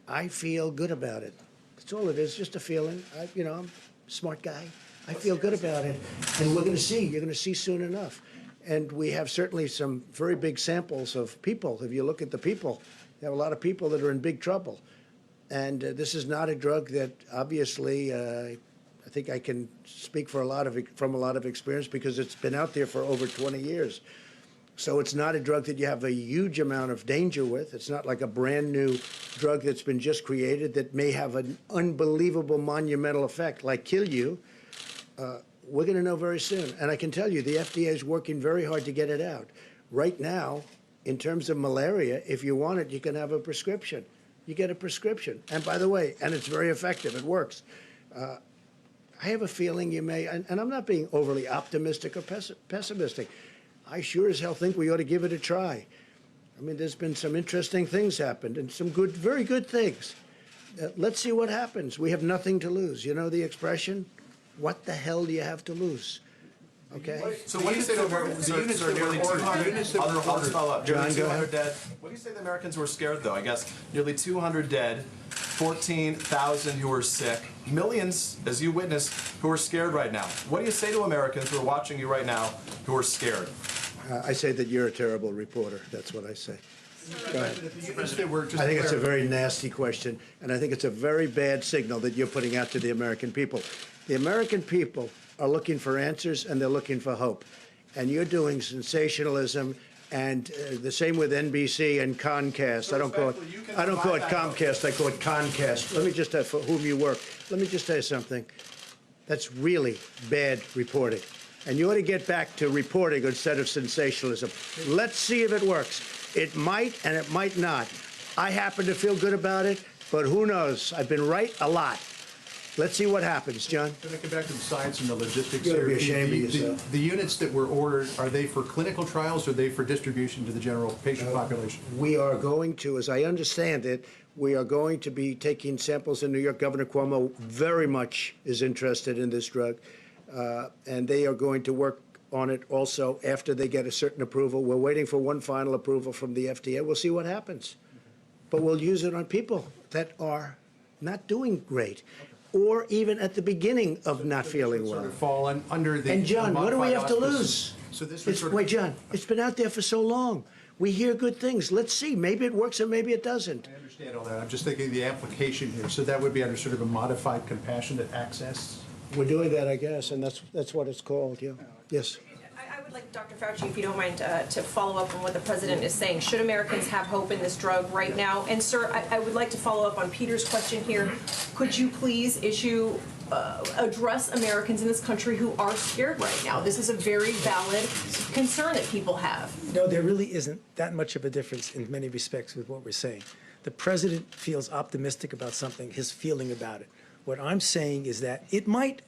I feel good about it. That's all it is, just a feeling. I'm a smart guy. I feel good about it. And we're going to see. You're going to see soon enough. And we have certainly some very big samples of people. If you look at the people, you have a lot of people that are in big trouble. And this is not a drug that obviously, I think I can speak from a lot of experience because it's been out there for over 20 years. So it's not a drug that you have a huge amount of danger with. It's not like a brand new drug that's been just created that may have an unbelievable monumental effect, like kill you. We're going to know very soon. And I can tell you, the FDA is working very hard to get it out. Right now, in terms of malaria, if you want it, you can have a prescription. You get a prescription. And by the way, and it's very effective. It works. I have a feeling you may, and I'm not being overly optimistic or pessimistic. I sure as hell think we ought to give it a try. I mean, there's been some interesting things happened and some good, very good things. Let's see what happens. We have nothing to lose. You know the expression? What the hell do you have to lose? Okay? So what do you say to Americans? Sir, nearly 200. I'll just follow up. John, Nearly go 200 ahead. dead. What do you say the Americans who are scared, though? I guess nearly 200 dead, 14,000 who are sick, millions, as you witnessed, who are scared right now. What do you say to Americans who are watching you right now who are scared? I say that you're a terrible reporter. That's what I say. Go ahead. I Just think it's a very nasty question, and I think it's a very bad signal that you're putting out to the American people. The American people are looking for answers, and they're looking for hope. And you're doing sensationalism, and the same with NBC and Comcast. I don't call it Comcast. I call it Concast. Let me just for whom you work. Let me just tell you something. That's really bad reporting. And you ought to get back to reporting instead of sensationalism. Let's see if it works. It might and it might not. I happen to feel good about it, but who knows? I've been right a lot. Let's see what happens, John. Can I come back to the science and the logistics You ought to here? be ashamed of yourself. The units that were ordered, are they for clinical trials or are they for distribution to the general patient population? We are going to, as I understand it, we are going to be taking samples in New York. Governor Cuomo very much is interested in this drug, and they are going to work on it also after they get a certain approval. We're waiting for one final approval from the FDA. We'll see what happens. But we'll use it on people that are not doing great, or even at the beginning of not feeling Sort well. of fall under the. And John, what do we have to modified lose? auspices. So this would sort of. Wait, John, it's been out there for so long. We hear good things. Let's see. Maybe it works and maybe it doesn't. I understand all that. I'm just thinking of the application here. So that would be under sort of a modified compassionate access? We're doing that, I guess, and that's what it's called, yeah. Yes. I would like, Dr. Fauci, if you don't mind, to follow up on what the president is saying. Should Americans have hope in this drug right now? And, sir, I would like to follow up on Peter's question here. Could you please address Americans in this country who are scared right now? This is a very valid concern that people have. No, there really isn't that much of a difference in many respects with what we're saying. The president feels optimistic about something, his feeling about it. What I'm saying is that it might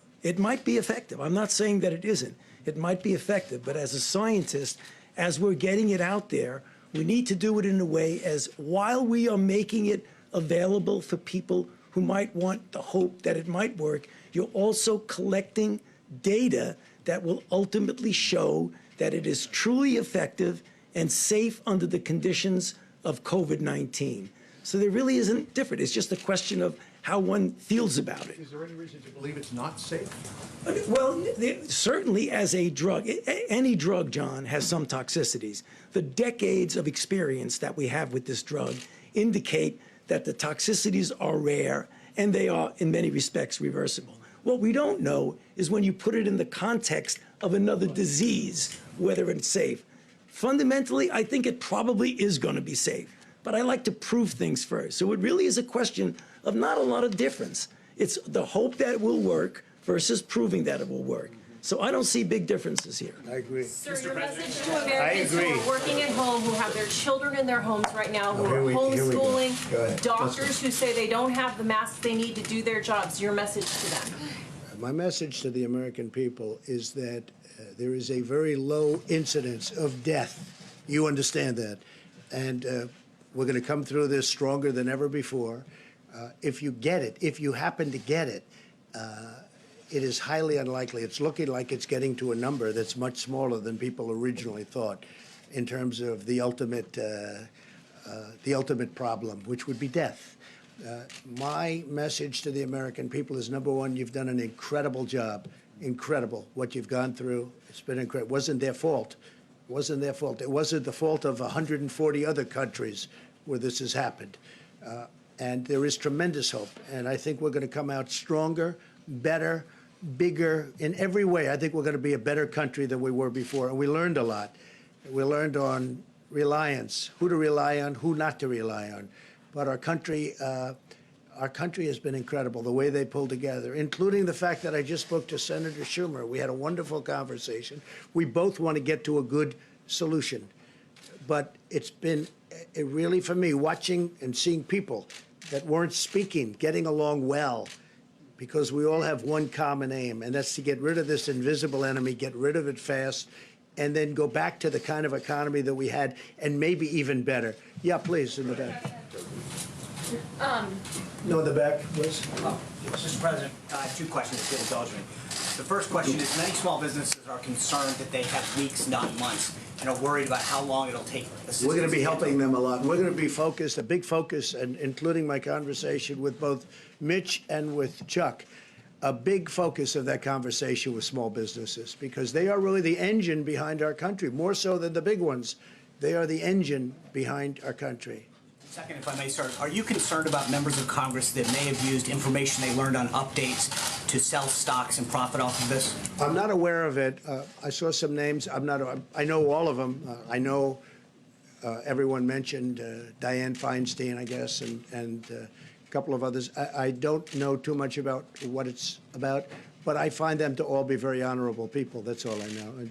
be effective. I'm not saying that it isn't. It might be effective, but as a scientist, as we're getting it out there, we need to do it in a way as while we are making it available for people who might want the hope that it might work, you're also collecting data that will ultimately show that it is truly effective and safe under the conditions of COVID-19. So there really isn't different. It's just a question of how one feels about it. Is there any reason to believe it's not safe? Well, certainly as a drug, any drug, John, has some toxicities. The decades of experience that we have with this drug indicate that the toxicities are rare and they are, in many respects, reversible. What we don't know is when you put it in the context of another disease, whether it's safe. Fundamentally, I think it probably is going to be safe. But I like to prove things first. So it really is a question of not a lot of difference. It's the hope that it will work versus proving that it will work. So I don't see big differences here. I agree. Sir, your message to Americans who are working at home, who have their children in their homes right now, who are Here we go. Go homeschooling, ahead. doctors who say they don't have the masks they need to do their jobs, your message to them. My message to the American people is that there is a very low incidence of death. You understand that. And we're going to come through this stronger than ever before. If you get it, if you happen to get it, it is highly unlikely. It's looking like it's getting to a number that's much smaller than people originally thought in terms of the ultimate problem, which would be death. My message to the American people is, number one, you've done an incredible job. Incredible what you've gone through. It's been incredible. It wasn't their fault. It wasn't their fault. It wasn't the fault of 140 other countries where this has happened. And there is tremendous hope. And I think we're going to come out stronger, better, bigger in every way. I think we're going to be a better country than we were before. And we learned a lot. We learned on reliance, who to rely on, who not to rely on. But our country has been incredible, the way they pulled together, including the fact that I just spoke to Senator Schumer. We had a wonderful conversation. We both want to get to a good solution. But it's been really, for me, watching and seeing people that weren't speaking, getting along well, because we all have one common aim, and that's to get rid of this invisible enemy, get rid of it fast, and then go back to the kind of economy that we had, and maybe even better. Yeah, please, in the back. No, in the back, please. Mr. President, two questions, if you'll indulge me. The first question is, many small businesses are concerned that they have weeks, not months, and are worried about how long it'll take assistance. We're going to be helping them a lot. We're going to be focused, a big focus, and including my conversation with both Mitch and with Chuck, a big focus of that conversation with small businesses, because they are really the engine behind our country, more so than the big ones. They are the engine behind our country. Second, if I may, sir, are you concerned about members of Congress that may have used information they learned on updates to sell stocks and profit off of this? I'm not aware of it. I saw some names. I know all of them. I know everyone mentioned Dianne Feinstein, I guess, and a couple of others. I don't know too much about what it's about, but I find them to all be very honorable people. That's all I know. And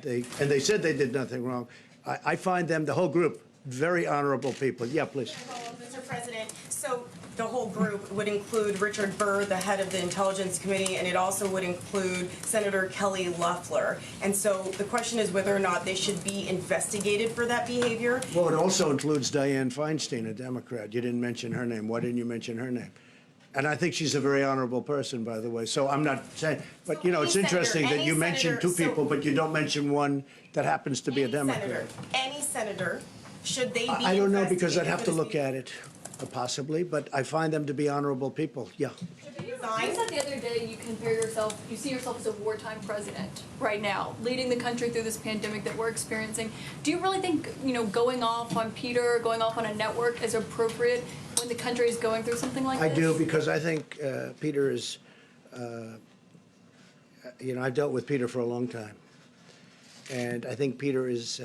they said they did nothing wrong. I find them, the whole group, very honorable people. Yeah, please. Mr. President, so the whole group would include Richard Burr, the head of the Intelligence Committee, and it also would include Senator Kelly Loeffler. And so the question is whether or not they should be investigated for that behavior. Well, it also includes Dianne Feinstein, a Democrat. You didn't mention her name. Why didn't you mention her name? And I think she's a very honorable person, by the way. So I'm not saying, but you know, it's interesting that you mentioned two people, but you don't mention one that happens to be a Democrat. Any senator, should they be I don't know, because I'd investigated have for to this look at it, possibly, but I find them to be honorable people. Yeah. Should they be resign? You said the other day you see yourself as a wartime president right now, leading the country through this pandemic that we're experiencing. Do you really think, going off on Peter, going off on a network is appropriate when the country is going through something like I this? do, because I think Peter is, I've dealt with Peter for a long time. And I think Peter is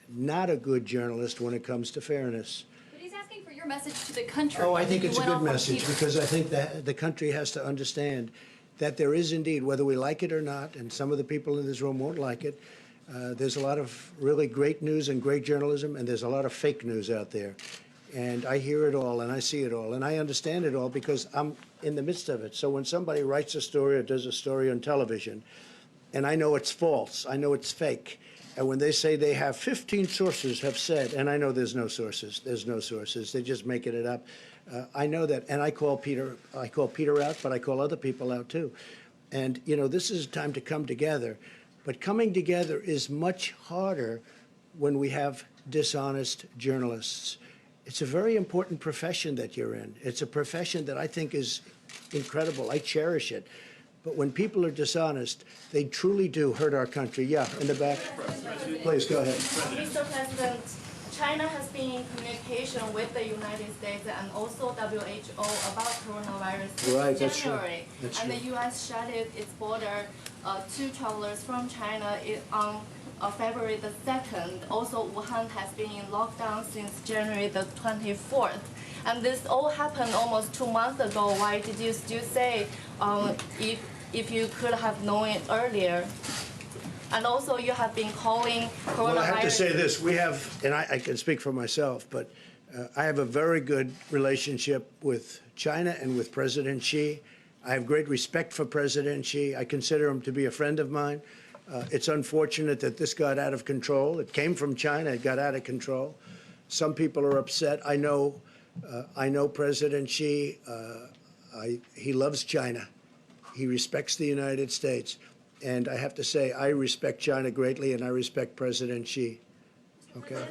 not a good journalist when it comes to fairness. But he's asking for your message to the country. Oh, I and think you it's a went good off on message, Peter. because I think that the country has to understand that there is indeed, whether we like it or not, and some of the people in this room won't like it, there's a lot of really great news and great journalism, and there's a lot of fake news out there. And I hear it all, and I see it all, and I understand it all because I'm in the midst of it. So when somebody writes a story or does a story on television, and I know it's false, I know it's fake, and when they say they have 15 sources have said, and I know there's no sources, they're just making it up. I know that, and I call Peter out, but I call other people out too. And, this is time to come together. But coming together is much harder when we have dishonest journalists. It's a very important profession that you're in. It's a profession that I think is incredible. I cherish it. But when people are dishonest, they truly do hurt our country. Yeah, in the back. Please, go ahead. Mr. President, China has been in communication with the United States and also WHO about coronavirus Right, since that's true. January. That's and true. the U.S. shut its border to travelers from China on February the 2nd. Also, Wuhan has been in lockdown since January the 24th. And this all happened almost 2 months ago. Why did you still say if you could have known it earlier? And also, you have been calling coronavirus. Well, I have to say this. We have, and I can speak for myself, but I have a very good relationship with China and with President Xi. I have great respect for President Xi. I consider him to be a friend of mine. It's unfortunate that this got out of control. It came from China. It got out of control. Some people are upset. I know President Xi. He loves China. He respects the United States. And I have to say, I respect China greatly, and I respect President Xi. Okay.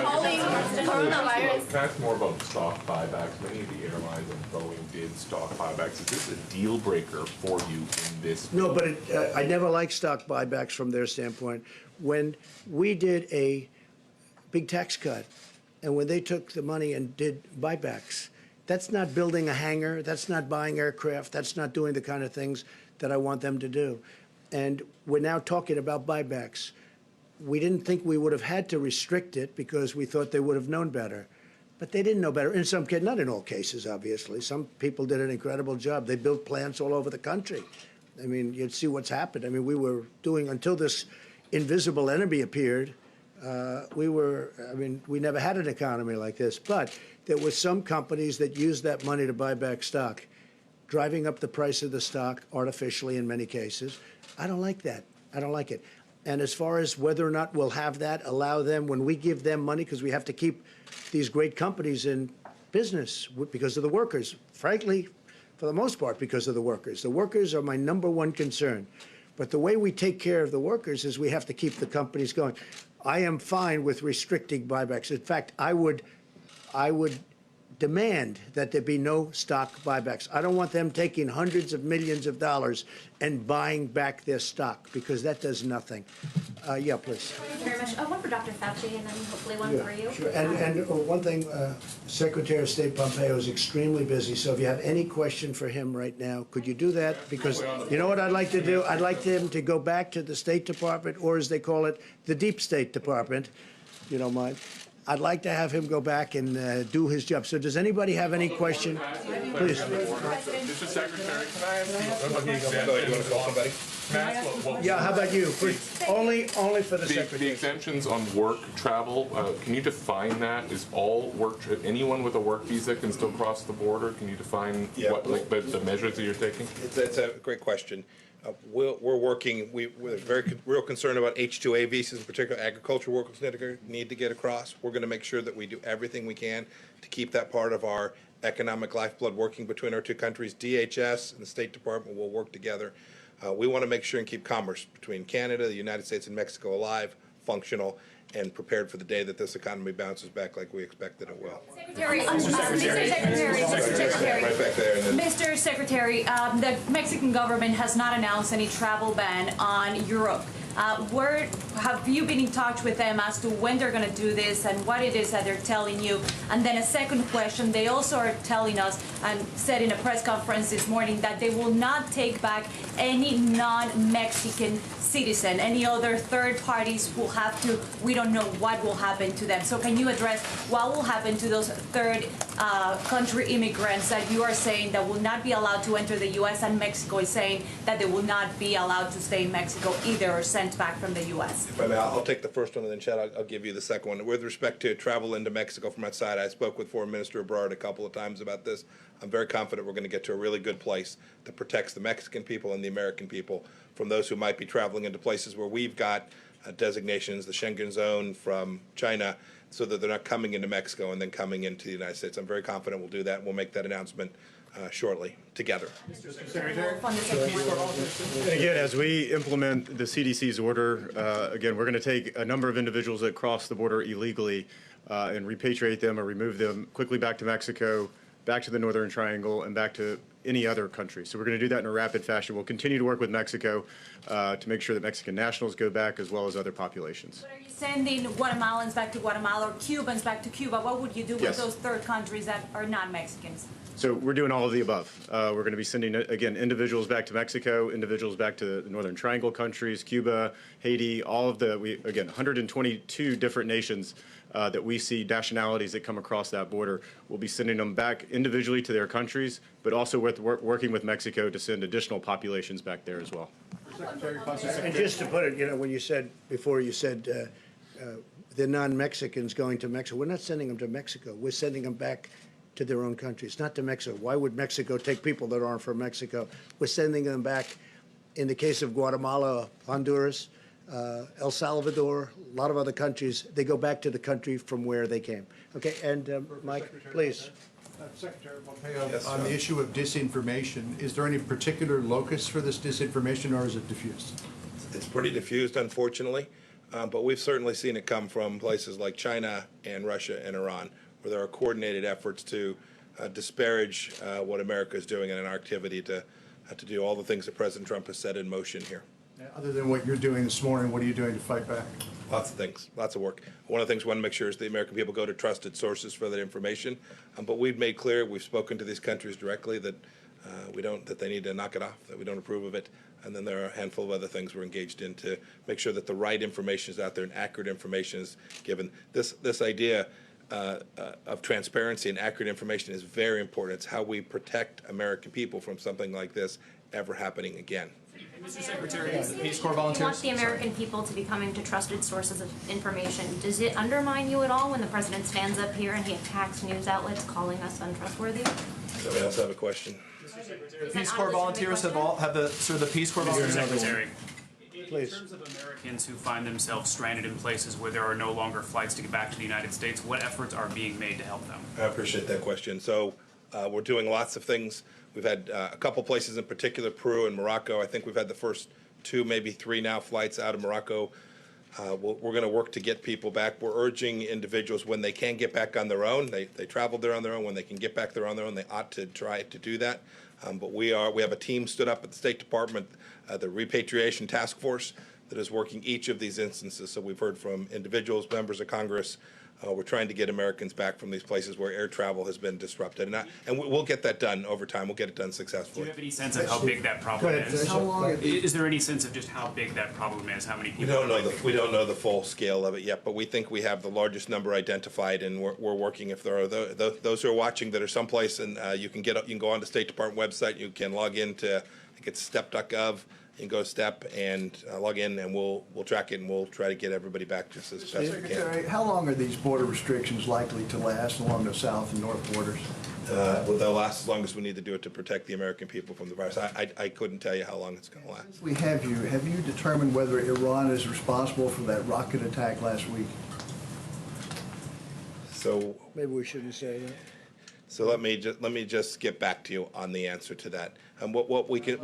Calling coronavirus. Can I ask more about stock buybacks? Many of the airlines and Boeing did stock buybacks. Is this a deal breaker for you in this? No, but I never liked stock buybacks from their standpoint. When we did a big tax cut, and when they took the money and did buybacks, that's not building a hangar, that's not buying aircraft, that's not doing the kind of things that I want them to do. And we're now talking about buybacks. We didn't think we would have had to restrict it because we thought they would have known better. But they didn't know better. In some cases, not in all cases, obviously. Some people did an incredible job. They built plants all over the country. I mean, you'd see what's happened. I mean, we were doing, until this invisible enemy appeared, we never had an economy like this. But there were some companies that used that money to buy back stock, driving up the price of the stock artificially in many cases. I don't like that. I don't like it. And as far as whether or not we'll have that, allow them, when we give them money, because we have to keep these great companies in business because of the workers, frankly, for the most part, because of the workers. The workers are my number one concern. But the way we take care of the workers is we have to keep the companies going. I am fine with restricting buybacks. In fact, I would demand that there be no stock buybacks. I don't want them taking hundreds of millions of dollars and buying back their stock, because that does nothing. Yeah, please. Thank you very much. One for Dr. Fauci and then hopefully one for you. Sure. And one thing, Secretary of State Pompeo is extremely busy, so if you have any question for him right now, could you do that? Because you know what I'd like to do? I'd like him to go back to the State Department, or as they call it, the Deep State Department, if you don't mind. I'd like to have him go back and do his job. So does anybody have any question? Please. Mr. Secretary, can I ask you? Go ahead, you want to call somebody? Yeah, how about you? Please. Only for the secretary. The exemptions on work travel, can you define that? Is all work, anyone with a work visa can still cross the border? Can you define what, like, the measures that you're taking? It's a great question. We're working, we're very real concerned about H-2A visas, in particular agricultural workers need to get across. We're going to make sure that we do everything we can to keep that part of our economic lifeblood working between our two countries. DHS and the State Department will work together. We want to make sure and keep commerce between Canada, the United States, and Mexico alive, functional, and prepared for the day that this economy bounces back like we expected it will. Right back there. And then Mr. Secretary, the Mexican government has not announced any travel ban on Europe. Where have you been in touch with them as to when they're going to do this and what it is that they're telling you? And then a second question, they also are telling us and said in a press conference this morning that they will not take back any non-Mexican citizen. Any other third parties will have to, we don't know what will happen to them. So can you address what will happen to those third country immigrants that you are saying that will not be allowed to enter the U.S. and Mexico is saying that they will not be allowed to stay in Mexico either or sent back from the U.S.? If I may, I'll take the first one, and then Chad, I'll give you the second one. With respect to travel into Mexico from outside, I spoke with Foreign Minister Ebrard a couple of times about this. I'm very confident we're going to get to a really good place that protects the Mexican people and the American people from those who might be traveling into places where we've got designations, the Schengen zone from China, so that they're not coming into Mexico and then coming into the United States. I'm very confident we'll do that, and we'll make that announcement shortly together. And again, as we implement the CDC's order, again, we're going to take a number of individuals that cross the border illegally and repatriate them or remove them quickly back to Mexico, back to the Northern Triangle, and back to any other country. So we're going to do that in a rapid fashion. We'll continue to work with Mexico to make sure that Mexican nationals go back as well as other populations. But are you sending Guatemalans back to Guatemala or Cubans back to Cuba? What would you do with those third countries that are not Mexicans? So we're doing all of the above. We're going to be sending, again, individuals back to Mexico, individuals back to the Northern Triangle countries, Cuba, Haiti, all of the, again, 122 different nations that we see nationalities that come across that border. We'll be sending them back individually to their countries, but also working with Mexico to send additional populations back there as well. And just to put it, when you said, before you said the non-Mexicans going to Mexico, we're not sending them to Mexico. We're sending them back to their own countries, not to Mexico. Why would Mexico take people that aren't from Mexico? We're sending them back, in the case of Guatemala, Honduras, El Salvador, a lot of other countries, they go back to the country from where they came. Okay, and Mike, please. Secretary Pompeo, on the issue of disinformation, is there any particular locus for this disinformation, or is it diffused? It's pretty diffused, unfortunately, but we've certainly seen it come from places like China and Russia and Iran, where there are coordinated efforts to disparage what America is doing in an activity to do all the things that President Trump has set in motion here. Other than what you're doing this morning, what are you doing to fight back? Lots of things, lots of work. One of the things we want to make sure is the American people go to trusted sources for that information. But we've made clear, we've spoken to these countries directly that that they need to knock it off, that we don't approve of it. And then there are a handful of other things we're engaged in to make sure that the right information is out there and accurate information is given. This idea of transparency and accurate information is very important. It's how we protect American people from something like this ever happening again. Mr. Secretary, Peace Corps volunteers. You want the American people to be coming to trusted sources of information. Does it undermine you at all when the president stands up here and he attacks news outlets calling us untrustworthy? Somebody else have a question? Peace Corps volunteers have the Peace Corps volunteers. Secretary. Please. In terms of Americans who find themselves stranded in places where there are no longer flights to get back to the United States, what efforts are being made to help them? I appreciate that question. So we're doing lots of things. We've had a couple places in particular, Peru and Morocco. I think we've had the first 2, maybe 3 now flights out of Morocco. We're going to work to get people back. We're urging individuals when they can get back on their own. They traveled there on their own. When they can get back there on their own, they ought to try to do that. But we have a team stood up at the State Department, the Repatriation Task Force, that is working each of these instances. So we've heard from individuals, members of Congress. We're trying to get Americans back from these places where air travel has been disrupted. And we'll get that done over time. We'll get it done successfully. Do you have any sense of how big that problem is? How long Is there any sense of just how big that problem is? How many people? We don't know the full scale of it yet, but we think we have the largest number identified, and we're working. If there are those who are watching that are someplace, and you can go on the State Department website, you can log into, I think it's step.gov. You can go STEP and log in, and we'll track it, and we'll try to get everybody back just as fast as we can. Secretary, how long are these border restrictions likely to last along the south and north borders? Well, they'll last as long as we need to do it to protect the American people from the virus. I couldn't tell you how long it's going to last. Since we have you determined whether Iran is responsible for that rocket attack last week? So Maybe we shouldn't say that. So let me just get back to you on the answer to that. And what we can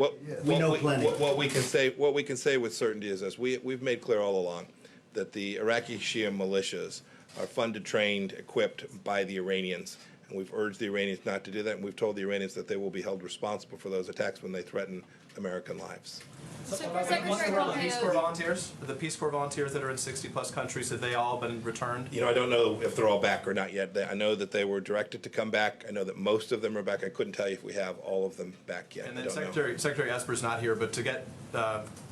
say with certainty is this: we've made clear all along that the Iraqi Shia militias are funded, trained, equipped by the Iranians. And we've urged the Iranians not to do that, and we've told the Iranians that they will be held responsible for those attacks when they threaten American lives. The Peace Corps volunteers, the Peace Corps volunteers that are in 60-plus countries, have they all been returned? You know, I don't know if they're all back or not yet. I know that they were directed to come back. I know that most of them are back. I couldn't tell you if we have all of them back yet. And I then don't know. Secretary Esper's not here, but to get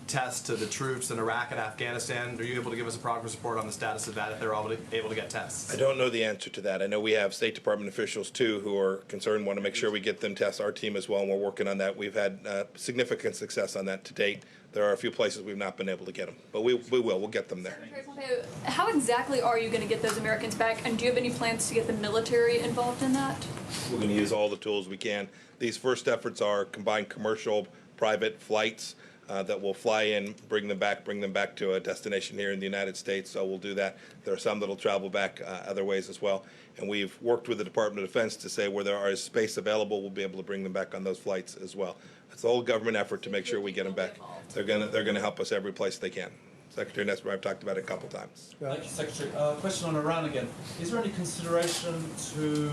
tests to the troops in Iraq and Afghanistan, are you able to give us a progress report on the status of that, if they're able to get tests? I don't know the answer to that. I know we have State Department officials, too, who are concerned, want to make sure we get them tests, our team as well, and we're working on that. We've had significant success on that to date. There are a few places we've not been able to get them, but we will. We'll get them there. Secretary Pompeo, how exactly are you going to get those Americans back, and do you have any plans to get the military involved in that? We're going to use all the tools we can. These first efforts are combined commercial, private flights that will fly in, bring them back to a destination here in the United States. So we'll do that. There are some that will travel back other ways as well. And we've worked with the Department of Defense to say where there is space available, we'll be able to bring them back on those flights as well. It's a whole government effort to make sure we get them back. They're gonna help us every place they can. Secretary Nesbitt, I've talked about it a couple times. Thank you, Secretary. Question on Iran again. Is there any consideration to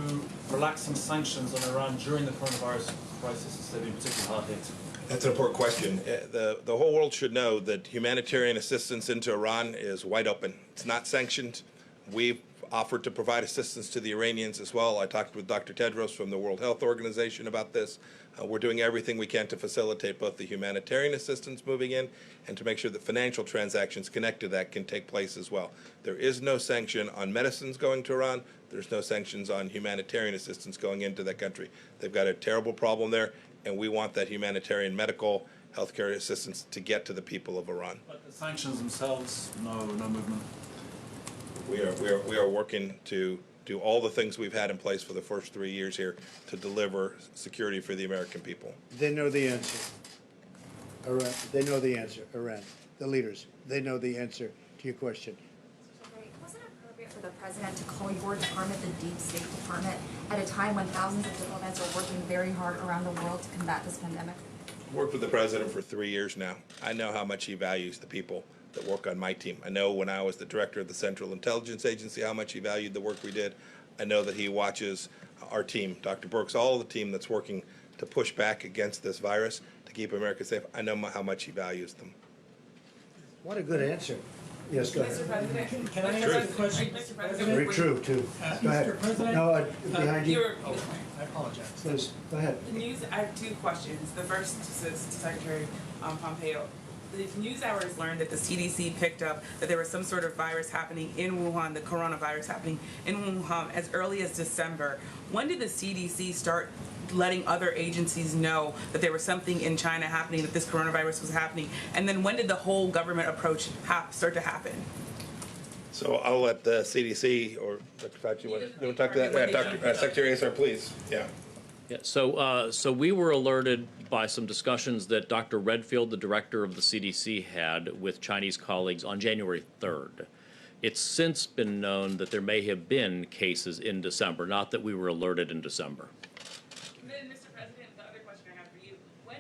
relaxing sanctions on Iran during the coronavirus crisis instead of being particularly hard hit? That's an important question. The whole world should know that humanitarian assistance into Iran is wide open. It's not sanctioned. We've offered to provide assistance to the Iranians as well. I talked with Dr. Tedros from the World Health Organization about this. We're doing everything we can to facilitate both the humanitarian assistance moving in and to make sure that financial transactions connected to that can take place as well. There is no sanction on medicines going to Iran. There's no sanctions on humanitarian assistance going into that country. They've got a terrible problem there, and we want that humanitarian medical healthcare assistance to get to the people of Iran. But the sanctions themselves, no movement. We are working to do all the things we've had in place for the first 3 years here to deliver security for the American people. They know the answer. Iran, they know the answer. Iran, the leaders, they know the answer to your question. Was it appropriate for the president to call your department the Deep State Department at a time when thousands of diplomats are working very hard around the world to combat this pandemic? I've worked with the president for 3 years now. I know how much he values the people that work on my team. I know when I was the director of the Central Intelligence Agency how much he valued the work we did. I know that he watches our team, Dr. Birx, all of the team that's working to push back against this virus to keep America safe. I know how much he values them. What a good answer. Yes, go ahead. Mr. President, can I ask a question? Mr. President, Very true, too. Go ahead. Mr. President, No, behind you. I apologize. Please, go ahead. The news, I have two questions. The first is to Secretary Pompeo. The news hours learned that the CDC picked up that there was some sort of virus happening in Wuhan, the coronavirus happening in Wuhan as early as December. When did the CDC start letting other agencies know that there was something in China happening, that this coronavirus was happening? And then when did the whole government approach start to happen? So I'll let the CDC or Dr. Fauci, you want to talk to that? Yeah, Secretary Azar, please. Yeah. Yeah, so we were alerted by some discussions that Dr. Redfield, the director of the CDC, had with Chinese colleagues on January 3rd. It's since been known that there may have been cases in December, not that we were alerted in December. And then, Mr. President, the other question I have for you.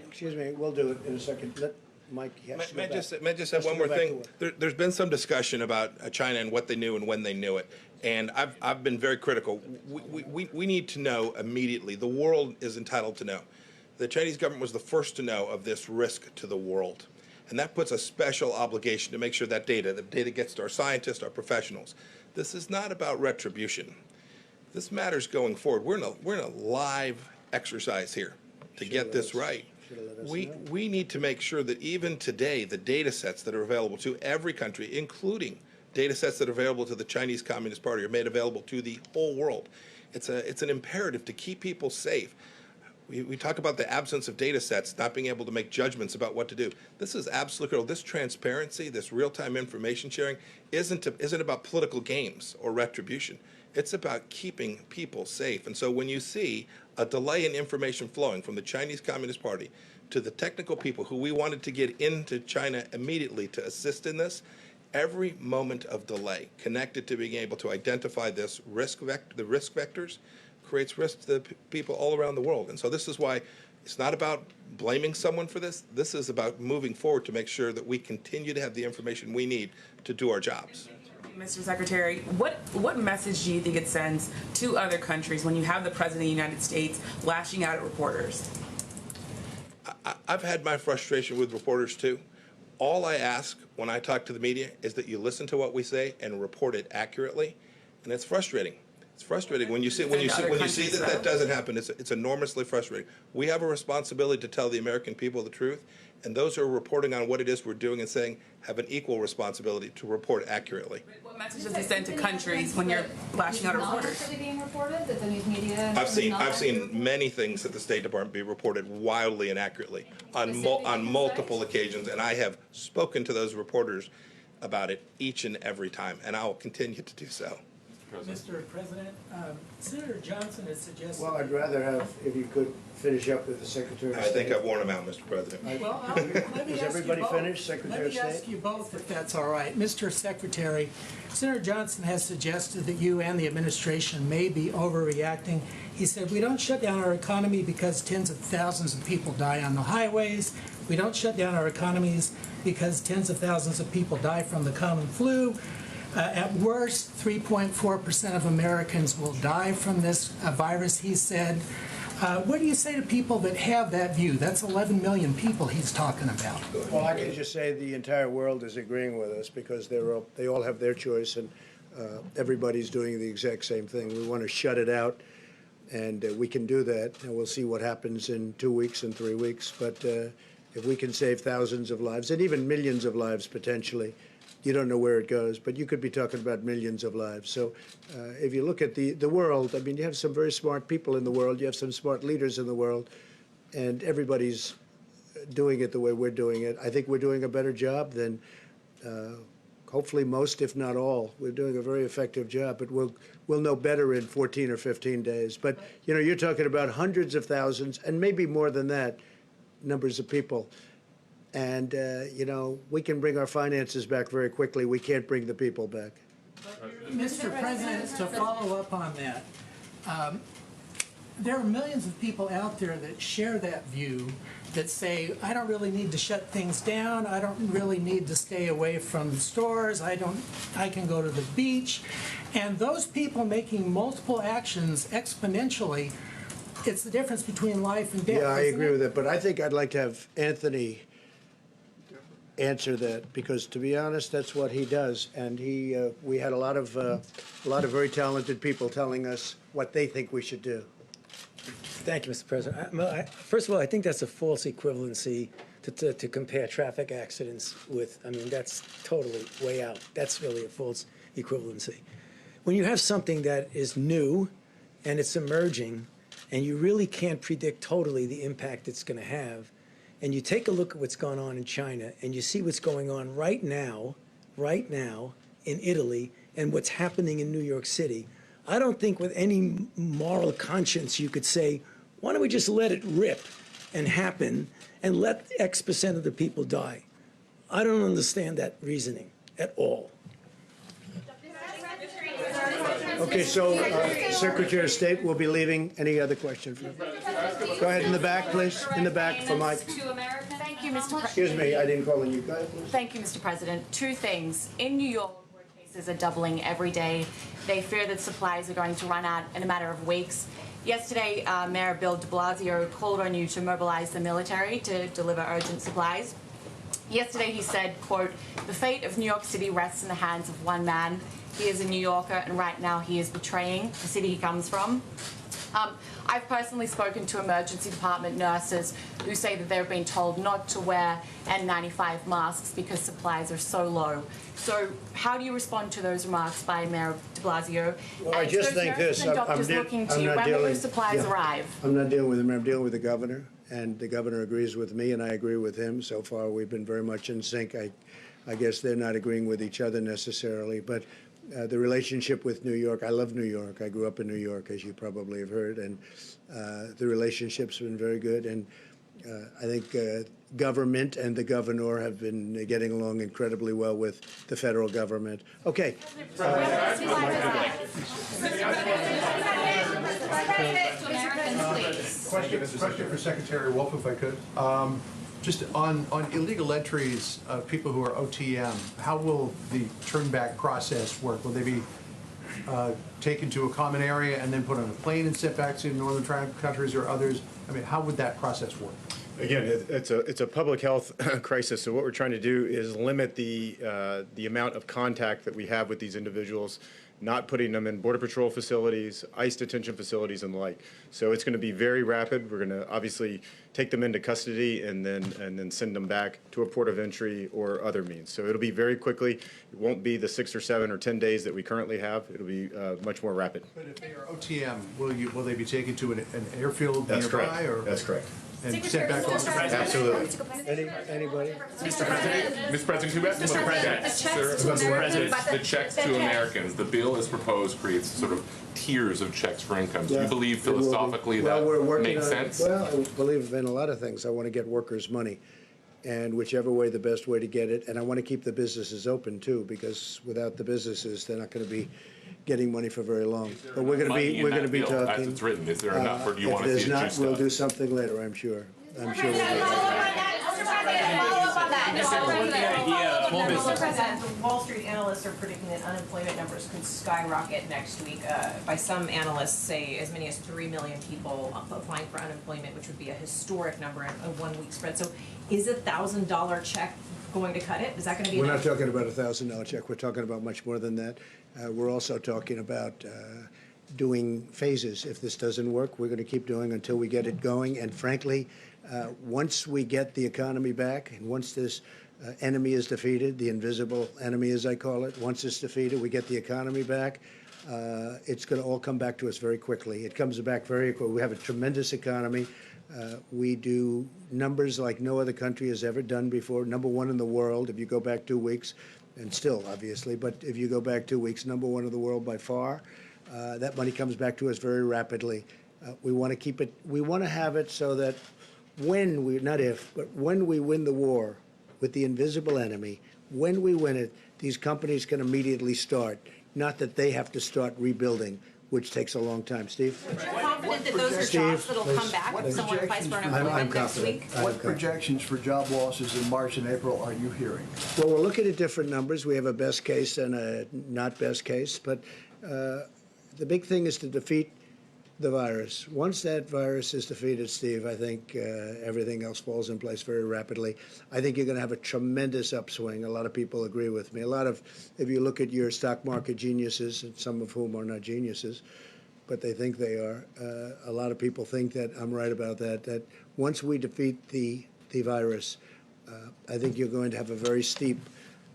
Excuse me, we'll do it in a second. Let Mike. May I just say one more thing? There's been some discussion about China and what they knew and when they knew it. And I've been very critical. We need to know immediately. The world is entitled to know. The Chinese government was the first to know of this risk to the world. And that puts a special obligation to make sure that the data gets to our scientists, our professionals. This is not about retribution. This matters going forward. We're in a live exercise here to get this right. We need to make sure that even today, the data sets that are available to every country, including data sets that are available to the Chinese Communist Party, are made available to the whole world. It's an imperative to keep people safe. We talk about the absence of data sets, not being able to make judgments about what to do. This is absolutely critical. This transparency, this real-time information sharing isn't about political games or retribution. It's about keeping people safe. And so when you see a delay in information flowing from the Chinese Communist Party to the technical people who we wanted to get into China immediately to assist in this, every moment of delay connected to being able to identify this the risk vectors, creates risk to the people all around the world. And so this is why it's not about blaming someone for this. This is about moving forward to make sure that we continue to have the information we need to do our jobs. Mr. Secretary, what message do you think it sends to other countries when you have the President of the United States lashing out at reporters? I've had my frustration with reporters too. All I ask when I talk to the media is that you listen to what we say and report it accurately, and it's frustrating. It's frustrating when you see that doesn't happen. It's enormously frustrating. We have a responsibility to tell the American people the truth, and those who are reporting on what it is we're doing and saying have an equal responsibility to report accurately. What message does it send to countries when you're lashing out at reporters? Being reported, that the news media I've seen many things at the State Department be reported wildly and accurately on multiple occasions, and I have spoken to those reporters about it each and every time, and I will continue to do so. Mr. President, Senator Johnson has suggested... Well, I'd rather have, if you could finish up with the Secretary of I State. think I've worn him out, Mr. President. Well, let me Is ask everybody you both. finished, Secretary of Let me ask State? you both, if that's all right. Mr. Secretary, Senator Johnson has suggested that you and the administration may be overreacting. He said, we don't shut down our economy because tens of thousands of people die on the highways. We don't shut down our economies because tens of thousands of people die from the common flu. At worst, 3.4% of Americans will die from this virus, he said. What do you say to people that have that view? That's 11 million people he's talking about. Well, I can just say the entire world is agreeing with us because they all have their choice, and everybody's doing the exact same thing. We want to shut it out, and we can do that. And we'll see what happens in 2 weeks and 3 weeks. But if we can save thousands of lives, and even millions of lives potentially, you don't know where it goes, but you could be talking about millions of lives. So if you look at the world, I mean, you have some very smart people in the world, you have some smart leaders in the world, and everybody's doing it the way we're doing it. I think we're doing a better job than hopefully most, if not all. We're doing a very effective job, but we'll know better in 14 or 15 days. But, you know, you're talking about hundreds of thousands, and maybe more than that, numbers of people. And, you know, we can bring our finances back very quickly. We can't bring the people back. Mr. President, to follow up on that, there are millions of people out there that share that view, that say, I don't really need to shut things down. I don't really need to stay away from stores. I can go to the beach. And those people making multiple actions exponentially, it's the difference between life and death. Yeah, I isn't agree it? with that. But I think I'd like to have Anthony answer that, because to be honest, that's what he does. And we had a lot of very talented people telling us what they think we should do. Thank you, Mr. President. First of all, I think that's a false equivalency to compare traffic accidents with. I mean, that's totally way out. That's really a false equivalency. When you have something that is new and it's emerging, and you really can't predict totally the impact it's going to have, and you take a look at what's going on in China, and you see what's going on right now in Italy, and what's happening in New York City, I don't think with any moral conscience you could say, why don't we just let it rip and happen and let X% of the people die? I don't understand that reasoning at all. Okay, so Secretary of State will be leaving. Any other questions? Go ahead in the back, please. In the back for Mike. Thank you, Mr. President. Excuse me, I didn't call on you. Go ahead, please. Thank you, Mr. President. Two things. In New York, where cases are doubling every day, they fear that supplies are going to run out in a matter of weeks. Yesterday, Mayor Bill de Blasio called on you to mobilize the military to deliver urgent supplies. Yesterday, he said, quote, the fate of New York City rests in the hands of one man. He is a New Yorker, and right now he is betraying the city he comes from. I've personally spoken to emergency department nurses who say that they've been told not to wear N95 masks because supplies are so low. So how do you respond to those remarks by Mayor de Blasio? Well, I just think this. I'm not dealing. When will the supplies arrive? I'm not dealing with him. I'm dealing with the governor, and the governor agrees with me, and I agree with him. So far, we've been very much in sync. I guess they're not agreeing with each other necessarily, but the relationship with New York, I love New York. I grew up in New York, as you probably have heard, and the relationship's been very good. And I think government and the governor have been getting along incredibly well with the federal government. Okay. To Americans, please. Question for Secretary Wolf, if I could. Just on illegal entries of people who are OTM, how will the turnback process work? Will they be taken to a common area and then put on a plane and sent back to northern countries or others? I mean, how would that process work? Again, it's a public health crisis, so what we're trying to do is limit the amount of contact that we have with these individuals, not putting them in Border Patrol facilities, ICE detention facilities, and the like. So it's going to be very rapid. We're going to obviously take them into custody and then send them back to a port of entry or other means. So it'll be very quickly. It won't be the 6 or 7 or 10 days that we currently have. It'll be much more rapid. But if they are OTM, will they be taken to an airfield That's nearby? correct. Or? That's correct. And sent back over? Absolutely. Anybody? Mr. President, who has Mr. President, the checks to Americans, the bill as proposed creates sort of tiers of checks for incomes. Do you believe philosophically that makes sense? Well, I believe in a lot of things. I want to get workers' money, and whichever way the best way to get it. And I want to keep the businesses open too, because without the businesses, they're not going to be getting money for very long. But we're going to be talking. As it's written, is there enough, or do you want to see it If there's juiced not, we'll up? do something later, I'm sure. I'm sure we'll do Mr. President, the Wall Street analysts are predicting that unemployment numbers could skyrocket next week. By some analysts, say as many as 3 million people applying for unemployment, which would be a historic number in a 1 week spread. So is a $1,000 check going to cut it? Is that going to be We're enough? not talking about a $1,000 check. We're talking about much more than that. We're also talking about doing phases. If this doesn't work, we're going to keep doing until we get it going. And frankly, once we get the economy back, and once this enemy is defeated, the invisible enemy, as I call it, once it's defeated, we get the economy back, it's going to all come back to us very quickly. It comes back very quickly. We have a tremendous economy. We do numbers like no other country has ever done before. #1 in the world, if you go back 2 weeks, and still, obviously, but if you go back 2 weeks, #1 in the world by far. That money comes back to us very rapidly. We want to keep it, we want to have it so that when we, not if, but when we win the war with the invisible enemy, when we win it, these companies can immediately start, not that they have to start rebuilding, which takes a long time. Steve? You're confident that those are jobs that'll come back if someone applies for unemployment next week? What projections for job losses in March and April are you hearing? Well, we're looking at different numbers. We have a best case and a not best case, but the big thing is to defeat the virus. Once that virus is defeated, Steve, I think everything else falls in place very rapidly. I think you're going to have a tremendous upswing. A lot of people agree with me. If you look at your stock market geniuses, and some of whom are not geniuses, but they think they are, a lot of people think that I'm right about that, that once we defeat the virus, I think you're going to have a very steep,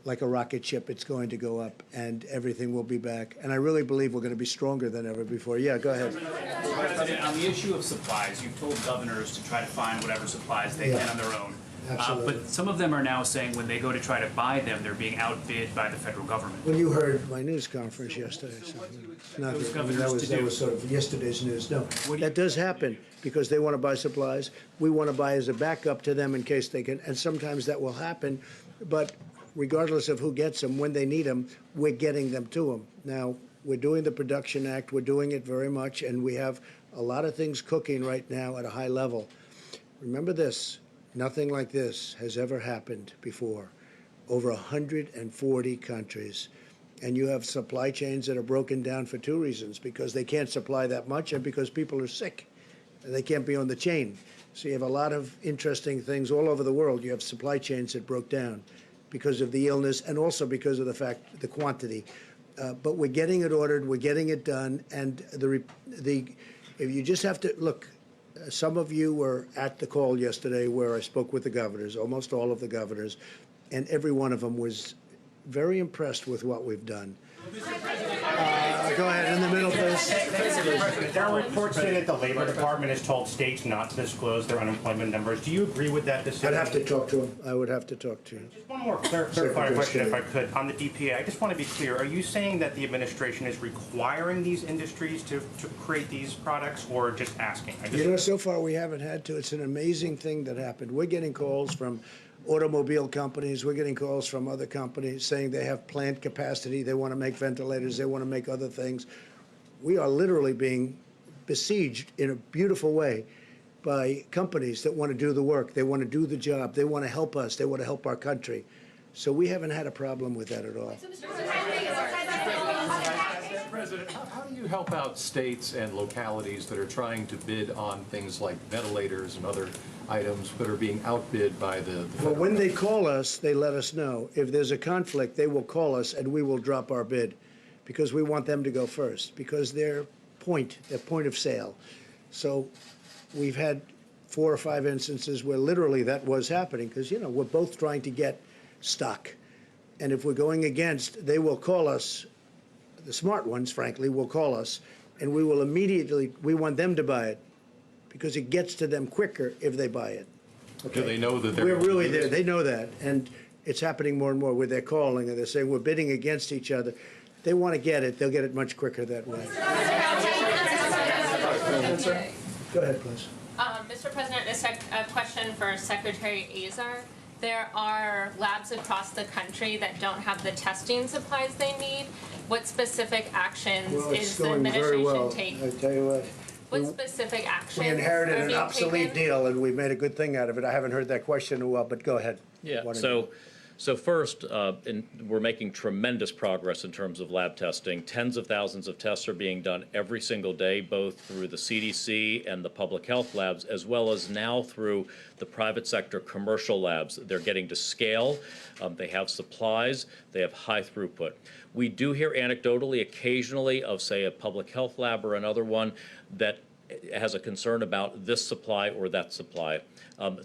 like a rocket ship, it's going to go up, and everything will be back. And I really believe we're going to be stronger than ever before. Yeah, go ahead. President, on the issue of supplies, you've told governors to try to find whatever supplies they can on their own. Absolutely. But some of them are now saying when they go to try to buy them, they're being outbid by the federal government. Well, you heard my news conference yesterday. So not those that, I mean, governors to that do? was sort of yesterday's news. No, that does happen because they want to buy supplies. We want to buy as a backup to them in case they can, and sometimes that will happen. But regardless of who gets them, when they need them, we're getting them to them. Now, we're doing the Production Act. We're doing it very much, and we have a lot of things cooking right now at a high level. Remember this. Nothing like this has ever happened before. Over 140 countries. And you have supply chains that are broken down for 2 reasons, because they can't supply that much and because people are sick and they can't be on the chain. So you have a lot of interesting things all over the world. You have supply chains that broke down because of the illness and also because of the quantity. But we're getting it ordered, we're getting it done, and if you just have to, look, some of you were at the call yesterday where I spoke with the governors, almost all of the governors, and every one of them was very impressed with what we've done. Go ahead, in the middle, please. There are reports that the Labor Department has told states not to disclose their unemployment numbers. Do you agree with that decision? I'd have to talk to him. I would have to talk to him. Just one more clarifying question, if I could, on the DPA. I just want to be clear. Are you saying that the administration is requiring these industries to create these products, or just asking? You know, so far we haven't had to. It's an amazing thing that happened. We're getting calls from automobile companies. We're getting calls from other companies saying they have plant capacity. They want to make ventilators. They want to make other things. We are literally being besieged in a beautiful way by companies that want to do the work. They want to do the job. They want to help us. They want to help our country. So we haven't had a problem with that at all. President, how do you help out states and localities that are trying to bid on things like ventilators and other items that are being outbid by the Well, when they call us, they let us know. If there's a conflict, they will call us and we will drop our bid because we want them to go first, because they're point of sale. So we've had 4 or 5 instances where literally that was happening because, you know, we're both trying to get stock. And if we're going against, they will call us. The smart ones, frankly, will call us, and we will immediately, we want them to buy it because it gets to them quicker if they buy it. Do they know that they're We're going to really do there. this? They know that, and it's happening more and more where they're calling and they're saying we're bidding against each other. They want to get it. They'll get it much quicker that way. Go ahead, please. Mr. President, this is a question for Secretary Azar. There are labs across the country that don't have the testing supplies they need. What specific actions Well, is it's the going very administration well. taking? I tell you what. What specific actions We inherited are an being obsolete taken? deal, and we made a good thing out of it. I haven't heard that question in a while, but go ahead. Yeah, Why don't so, so first, we're making tremendous progress in terms of lab testing. Tens of thousands of tests are being done every single day, both through the CDC and the public health labs, as well as now through the private sector commercial labs. They're getting to scale. They have supplies. They have high throughput. We do hear anecdotally, occasionally, of, say, a public health lab or another one that has a concern about this supply or that supply.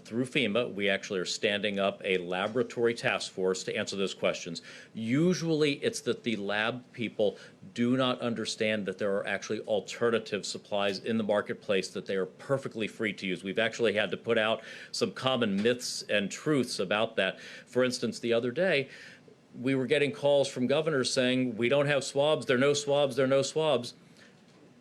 Through FEMA, we actually are standing up a laboratory task force to answer those questions. Usually, it's that the lab people do not understand that there are actually alternative supplies in the marketplace that they are perfectly free to use. We've actually had to put out some common myths and truths about that. For instance, the other day, we were getting calls from governors saying, we don't have swabs, there are no swabs, there are no swabs.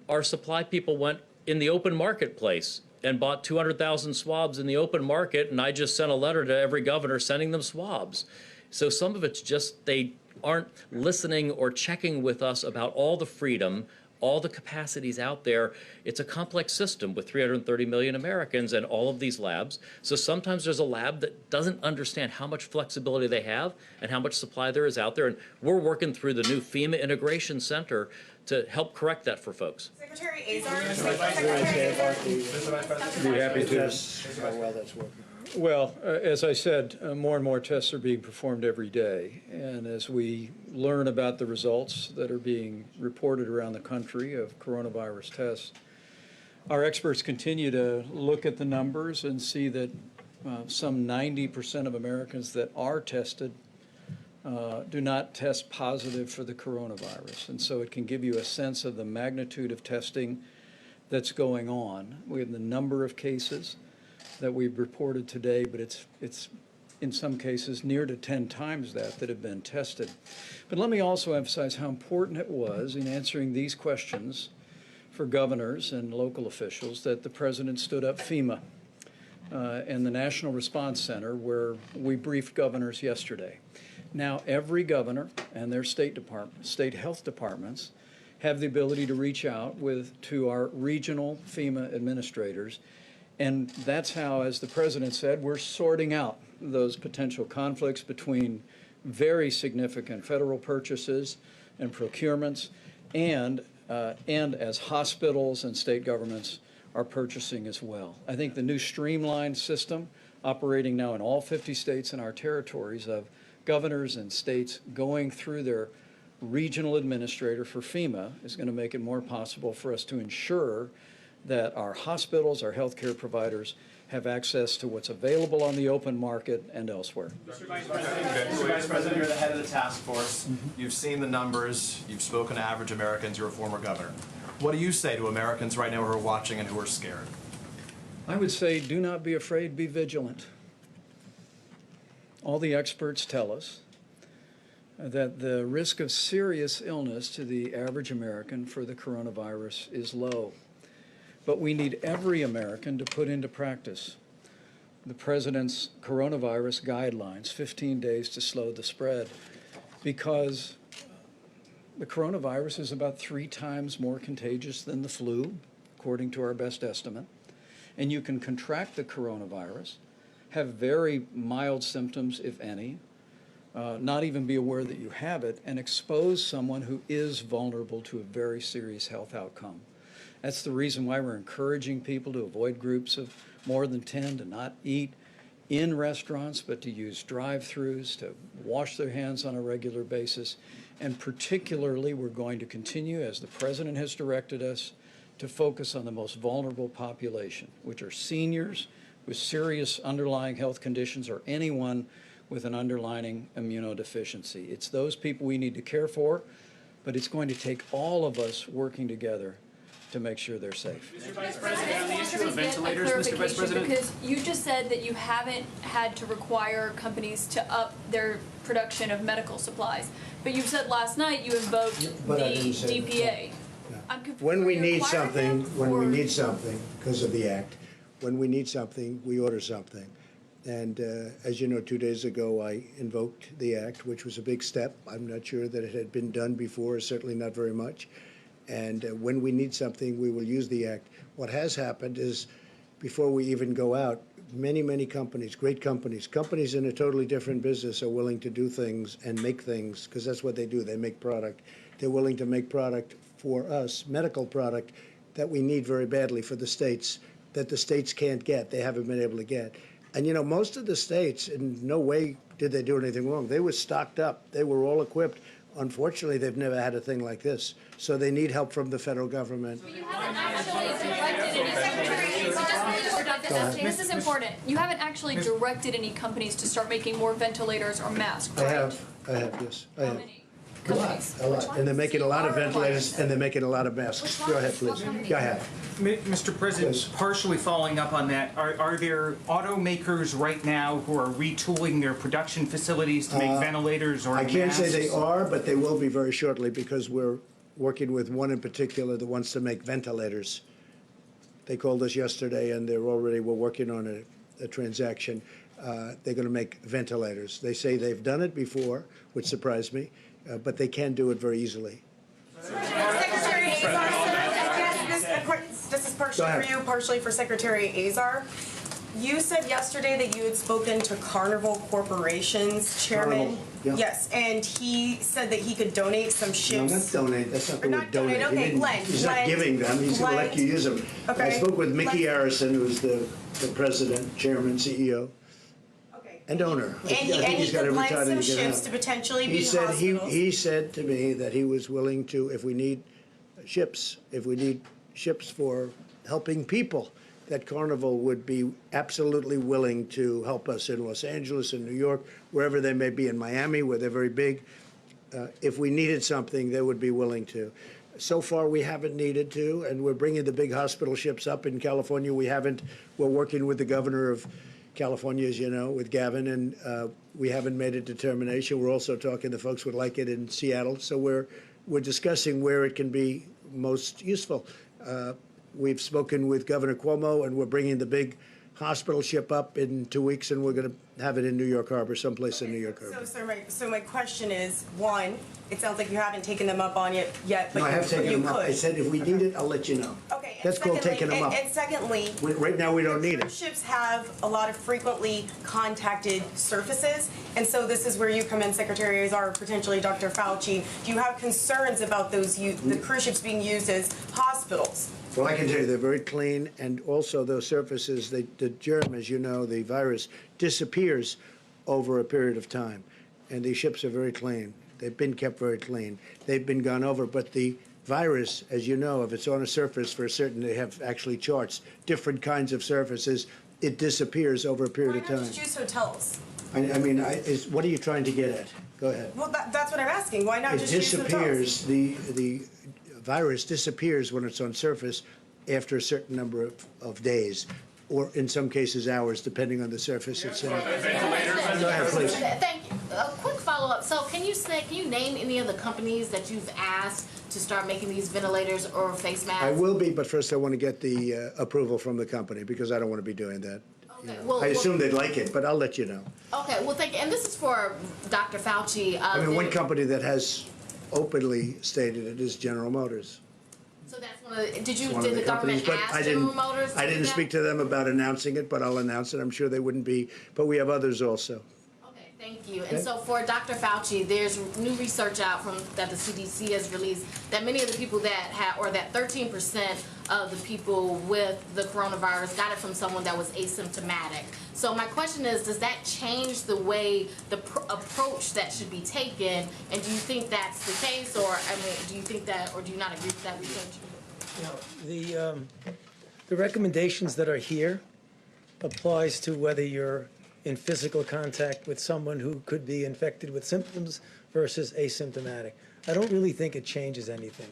Our supply people went in the open marketplace and bought 200,000 swabs in the open market, and I just sent a letter to every governor sending them swabs. So some of it's just they aren't listening or checking with us about all the freedom, all the capacities out there. It's a complex system with 330 million Americans and all of these labs. So sometimes there's a lab that doesn't understand how much flexibility they have and how much supply there is out there. And we're working through the new FEMA Integration Center to help correct that for folks. Secretary Azar. Be happy to. How well that's working. Well, as I said, more and more tests are being performed every day. And as we learn about the results that are being reported around the country of coronavirus tests, our experts continue to look at the numbers and see that some 90% of Americans that are tested do not test positive for the coronavirus. And so it can give you a sense of the magnitude of testing that's going on. We have the number of cases that we've reported today, but it's in some cases near to 10 times that have been tested. But let me also emphasize how important it was in answering these questions for governors and local officials that the President stood up FEMA and the National Response Center, where we briefed governors yesterday. Now, every governor and their state health departments have the ability to reach out to our regional FEMA administrators. And that's how, as the President said, we're sorting out those potential conflicts between very significant federal purchases and procurements and as hospitals and state governments are purchasing as well. I think the new streamlined system operating now in all 50 states and our territories of governors and states going through their regional administrator for FEMA is going to make it more possible for us to ensure that our hospitals, our healthcare providers have access to what's available on the open market and elsewhere. Mr. Vice President, you're the head of the task force. You've seen the numbers. You've spoken to average Americans. You're a former governor. What do you say to Americans right now who are watching and who are scared? I would say do not be afraid, be vigilant. All the experts tell us that the risk of serious illness to the average American for the coronavirus is low. But we need every American to put into practice the President's coronavirus guidelines, 15 days to slow the spread, because the coronavirus is about 3 times more contagious than the flu, according to our best estimate, and you can contract the coronavirus, have very mild symptoms, if any, not even be aware that you have it, and expose someone who is vulnerable to a very serious health outcome. That's the reason why we're encouraging people to avoid groups of more than 10, to not eat in restaurants, but to use drive-throughs, to wash their hands on a regular basis. And particularly, we're going to continue, as the President has directed us, to focus on the most vulnerable population, which are seniors with serious underlying health conditions or anyone with an underlying immunodeficiency. It's those people we need to care for, but it's going to take all of us working together to make sure they're safe. Mr. Vice President, on the issue of Get a ventilators, Mr. Vice President. Because you just said that you haven't had to require companies to up their production of medical supplies. But you said last night you invoked the But I didn't say that. DPA. I'm confused. When we Are you need requiring something, them, when we or- need something, because of the act, when we need something, we order something. And as you know, 2 days ago, I invoked the act, which was a big step. I'm not sure that it had been done before, certainly not very much. And when we need something, we will use the act. What has happened is, before we even go out, many companies, great companies, companies in a totally different business are willing to do things and make things, because that's what they do. They make product. They're willing to make product for us, medical product, that we need very badly for the states, that the states can't get, they haven't been able to get. And you know, most of the states, in no way did they do anything wrong. They were stocked up. They were all equipped. Unfortunately, they've never had a thing like this. So they need help from the federal government. This is important. You haven't actually directed any companies to start making more ventilators or masks, I right? have, yes, I have. A lot, and they're making a lot of ventilators, and they're making a lot of masks. Go ahead, please. Go ahead. Mr. President, partially following up on that, are there automakers right now who are retooling their production facilities to make ventilators or I masks? can't say they are, but they will be very shortly, because we're working with one in particular that wants to make ventilators. They called us yesterday, and we're working on a transaction. They're going to make ventilators. They say they've done it before, which surprised me, but they can do it very easily. Secretary Azar, this is partially for you, partially for Secretary Azar. You said yesterday that you had spoken to Carnival Corporation's chairman. Carnival, yeah. Yes, and he said that he could donate some No, ships. not donate, that's not the Or word not donate, donate. okay, He didn't- lend, He's not lend, giving them, he's going to let lend. you use them. I Okay. spoke with Mickey Lend. Harrison, who's the president, chairman, CEO, and owner. I And he think he's got could every lend title some he can ships have. to potentially be He said, hospitals. he said to me that he was willing to, if we need ships for helping people, that Carnival would be absolutely willing to help us in Los Angeles, in New York, wherever they may be, in Miami, where they're very big. If we needed something, they would be willing to. So far, we haven't needed to, and we're bringing the big hospital ships up in California. We're working with the governor of California, as you know, with Gavin, and we haven't made a determination. We're also talking to folks who would like it in Seattle. So we're discussing where it can be most useful. We've spoken with Governor Cuomo, and we're bringing the big hospital ship up in 2 weeks, and we're going to have it in New York Harbor, someplace in New York Harbor. So my question is, one, it sounds like you haven't taken them up on it yet, but No, I have taken you them up. I could. said if we need it, I'll let you know. Okay. That's called taking them up. And secondly, Right now, we don't need it. cruise ships have a lot of frequently contacted surfaces, and so this is where you come in, Secretary Azar, potentially Dr. Fauci. Do you have concerns about the cruise ships being used as hospitals? Well, I can tell you they're very clean, and also those surfaces, the germ, as you know, the virus disappears over a period of time, and these ships are very clean. They've been kept very clean. They've been gone over, but the virus, as you know, if it's on a surface for a certain, they have actually charts, different kinds of surfaces, it disappears over a period of Why not time. just use hotels? What are you trying to get at? Go ahead. Well, that's what I'm asking. Why not It just use hotels? disappears, the virus disappears when it's on surface after a certain number of days, or in some cases hours, depending on the surface itself. Go ahead, please. Thank you. A quick follow-up. So can you name any of the companies that you've asked to start making these ventilators or face masks? I will be, but first I want to get the approval from the company, because I don't want to be doing that. Okay, well, I assume they'd like it, but I'll let you know. Okay, well, thank you. And this is for Dr. Fauci. I mean, one company that has openly stated it is General Motors. So that's one of the, did one of the companies, government but ask I didn't. General Motors to I do didn't that? speak to them about announcing it, but I'll announce it. I'm sure they wouldn't be. But we have others also. Thank you. Okay. And so for Dr. Fauci, there's new research out from that the CDC has released that many of the people that have, or that 13% of the people with the coronavirus got it from someone that was asymptomatic. So my question is, does that change the way the approach that should be taken? And do you think that's the case, or I mean, do you think that, or do you not agree with that research? The recommendations that are here applies to whether you're in physical contact with someone who could be infected with symptoms versus asymptomatic. I don't really think it changes anything.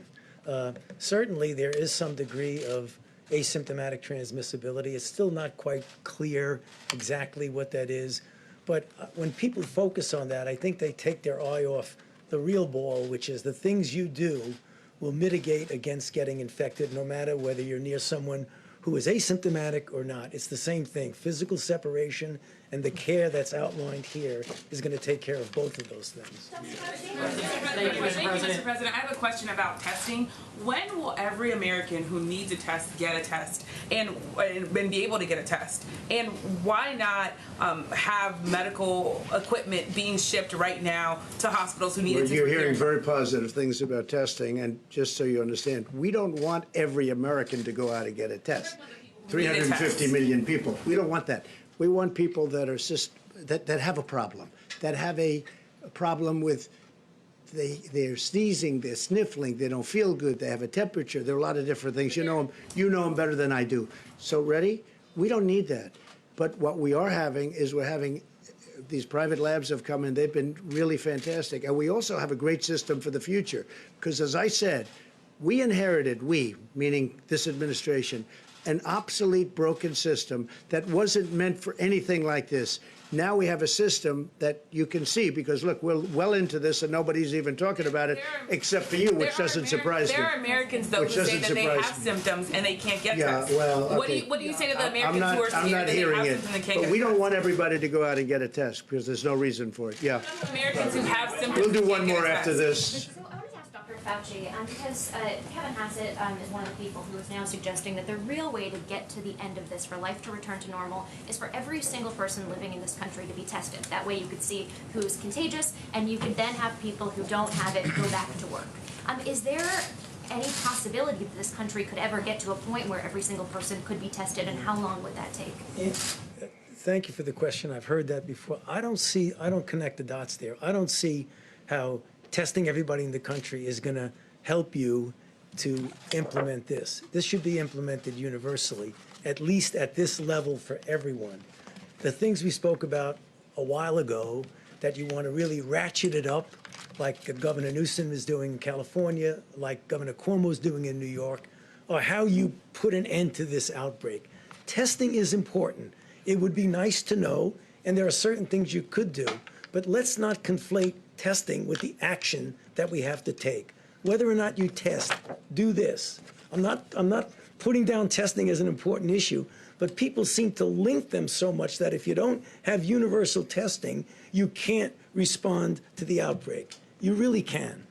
Certainly, there is some degree of asymptomatic transmissibility. It's still not quite clear exactly what that is. But when people focus on that, I think they take their eye off the real ball, which is the things you do will mitigate against getting infected, no matter whether you're near someone who is asymptomatic or not. It's the same thing. Physical separation and the care that's outlined here is going to take care of both of those things. Thank you, Mr. President. I have a question about testing. When will every American who needs a test get a test and be able to get a test? And why not have medical equipment being shipped right now to hospitals who need it? You're hearing very positive things about testing, and just so you understand, we don't want every American to go out and get a test. 350 million people. We don't want that. We want people that are that have a problem, that have a problem with they're sneezing, they're sniffling, they don't feel good, they have a temperature. There are a lot of different things. You know them better than I do. So ready? We don't need that. But what we are having is we're having these private labs have come in. They've been really fantastic. And we also have a great system for the future. Because as I said, we inherited, meaning this administration, an obsolete, broken system that wasn't meant for anything like this. Now we have a system that you can see, because look, we're well into this and nobody's even talking about it except for you, which doesn't surprise me. There are Americans, though, who say that they have symptoms and they can't get tests. Well, okay. What do you say to the Americans who are scared I'm not that they hearing have it, symptoms and they can't but get we don't tests? want everybody to go out and get a test because there's no reason for it. Yeah. Americans who have symptoms. We'll do and one can't get more a after test. this. So I wanted to ask Dr. Fauci, because Kevin Hassett is one of the people who is now suggesting that the real way to get to the end of this, for life to return to normal, is for every single person living in this country to be tested. That way you could see who's contagious, and you could then have people who don't have it go back to work. Is there any possibility that this country could ever get to a point where every single person could be tested, and how long would that take? Thank you for the question. I've heard that before. I don't connect the dots there. I don't see how testing everybody in the country is going to help you to implement this. This should be implemented universally, at least at this level for everyone. The things we spoke about a while ago, that you want to really ratchet it up, like Governor Newsom is doing in California, like Governor Cuomo is doing in New York, or how you put an end to this outbreak. Testing is important. It would be nice to know, and there are certain things you could do, but let's not conflate testing with the action that we have to take. Whether or not you test, do this. I'm not putting down testing as an important issue, but people seem to link them so much that if you don't have universal testing, you can't respond to the outbreak. You really can.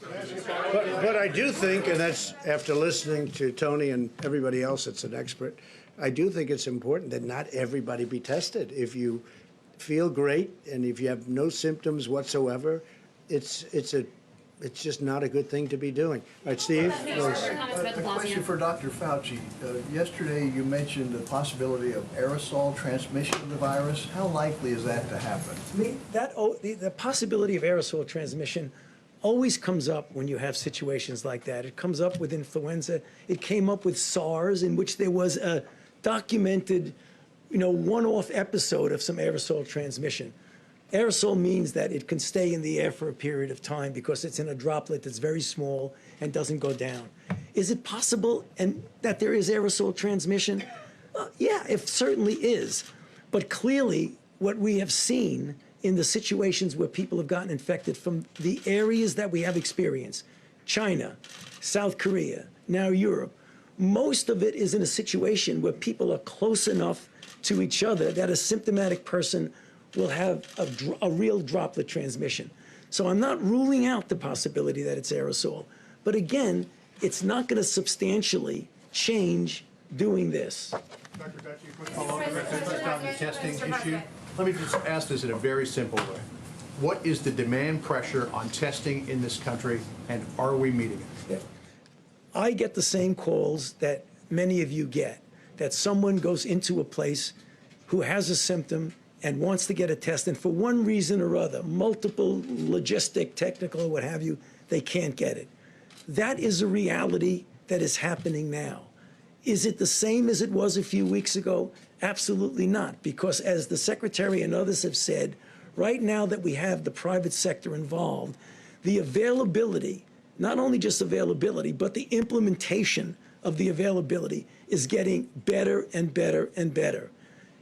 But I do think, and that's after listening to Tony and everybody else that's an expert, I do think it's important that not everybody be tested. If you feel great and if you have no symptoms whatsoever, it's just not a good thing to be doing. All right, Steve? A question for Dr. Fauci. Yesterday you mentioned the possibility of aerosol transmission of the virus. How likely is that to happen? I mean, the possibility of aerosol transmission always comes up when you have situations like that. It comes up with influenza. It came up with SARS, in which there was a documented, one-off episode of some aerosol transmission. Aerosol means that it can stay in the air for a period of time because it's in a droplet that's very small and doesn't go down. Is it possible that there is aerosol transmission? Yeah, it certainly is. But clearly, what we have seen in the situations where people have gotten infected from the areas that we have experienced, China, South Korea, now Europe, most of it is in a situation where people are close enough to each other that a symptomatic person will have a real droplet transmission. So I'm not ruling out the possibility that it's aerosol. But again, It's not going to substantially change doing this. Dr. Fauci, a quick follow-up on the testing issue. Let me just ask this in a very simple way. What is the demand pressure on testing in this country, and are we meeting it? I get the same calls that many of you get, that someone goes into a place who has a symptom and wants to get a test, and for one reason or other, multiple, logistic, technical, what have you, they can't get it. That is a reality that is happening now. Is it the same as it was a few weeks ago? Absolutely not, because as the Secretary and others have said, right now that we have the private sector involved, the availability, not only just availability, but the implementation of the availability is getting better and better and better.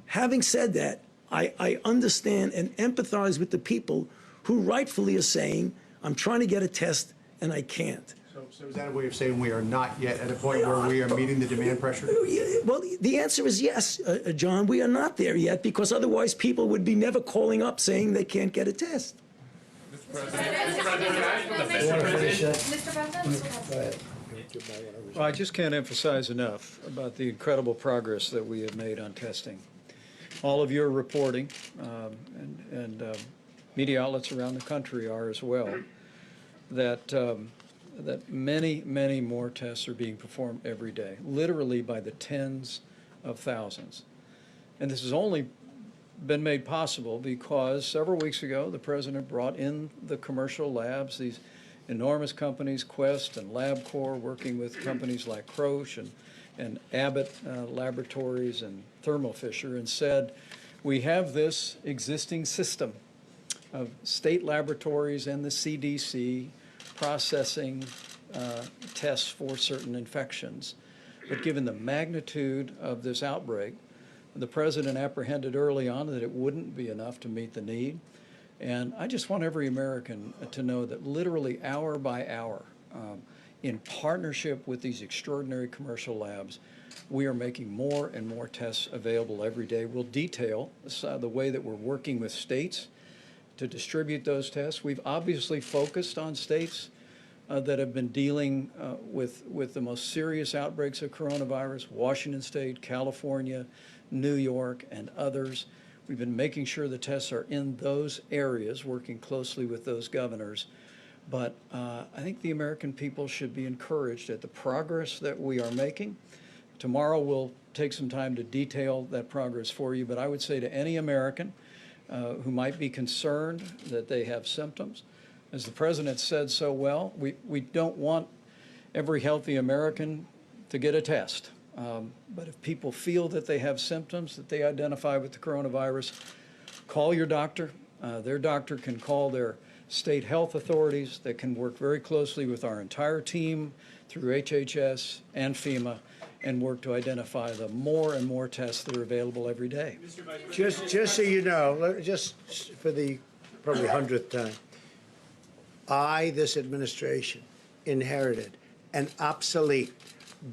Having said that, I understand and empathize with the people who rightfully are saying, I'm trying to get a test and I can't. So is that a way of saying we are not yet at a point where we are meeting the demand pressure? Well, the answer is yes, John. We are not there yet, because otherwise people would be never calling up saying they can't get a test. Well, I just can't emphasize enough about the incredible progress that we have made on testing. All of your reporting, and media outlets around the country are as well, that that many, many more tests are being performed every day, literally by the tens of thousands. And this has only been made possible because several weeks ago, the President brought in the commercial labs, these enormous companies, Quest and LabCorp, working with companies like Roche and Abbott Laboratories and Thermo Fisher, and said, we have this existing system of state laboratories and the CDC processing tests for certain infections. But given the magnitude of this outbreak, the President apprehended early on that it wouldn't be enough to meet the need. And I just want every American to know that literally hour by hour, in partnership with these extraordinary commercial labs, we are making more and more tests available every day. We'll detail the way that we're working with states to distribute those tests. We've obviously focused on states that have been dealing with the most serious outbreaks of coronavirus: Washington State, California, New York, and others. We've been making sure the tests are in those areas, working closely with those governors. But I think the American people should be encouraged at the progress that we are making. Tomorrow we'll take some time to detail that progress for you, but I would say to any American who might be concerned that they have symptoms, as the President said so well, we don't want every healthy American to get a test. But if people feel that they have symptoms that they identify with the coronavirus, call your doctor. Their doctor can call their state health authorities that can work very closely with our entire team through HHS and FEMA and work to identify the more and more tests that are available every day. Just so you know, just for the probably 100th time, this administration, inherited an obsolete,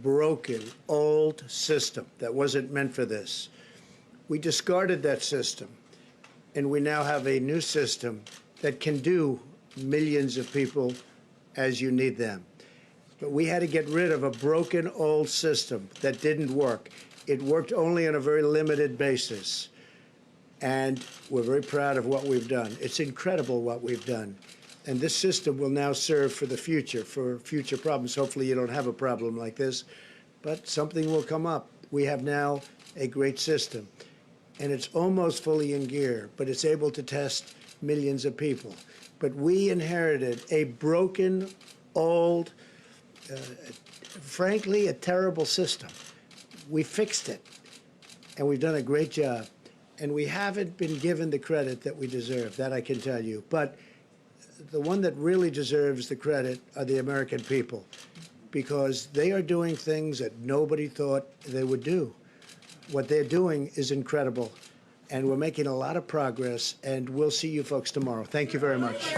broken, old system that wasn't meant for this. We discarded that system, and we now have a new system that can do millions of people as you need them. But we had to get rid of a broken old system that didn't work. It worked only on a very limited basis. And we're very proud of what we've done. It's incredible what we've done. And this system will now serve for the future, for future problems. Hopefully you don't have a problem like this, but something will come up. We have now a great system, and it's almost fully in gear, but it's able to test millions of people. But we inherited a broken, old, frankly, a terrible system. We fixed it, and we've done a great job. And we haven't been given the credit that we deserve, that I can tell you. But the one that really deserves the credit are the American people, because they are doing things that nobody thought they would do. What they're doing is incredible, and we're making a lot of progress, and we'll see you folks tomorrow. Thank you very much.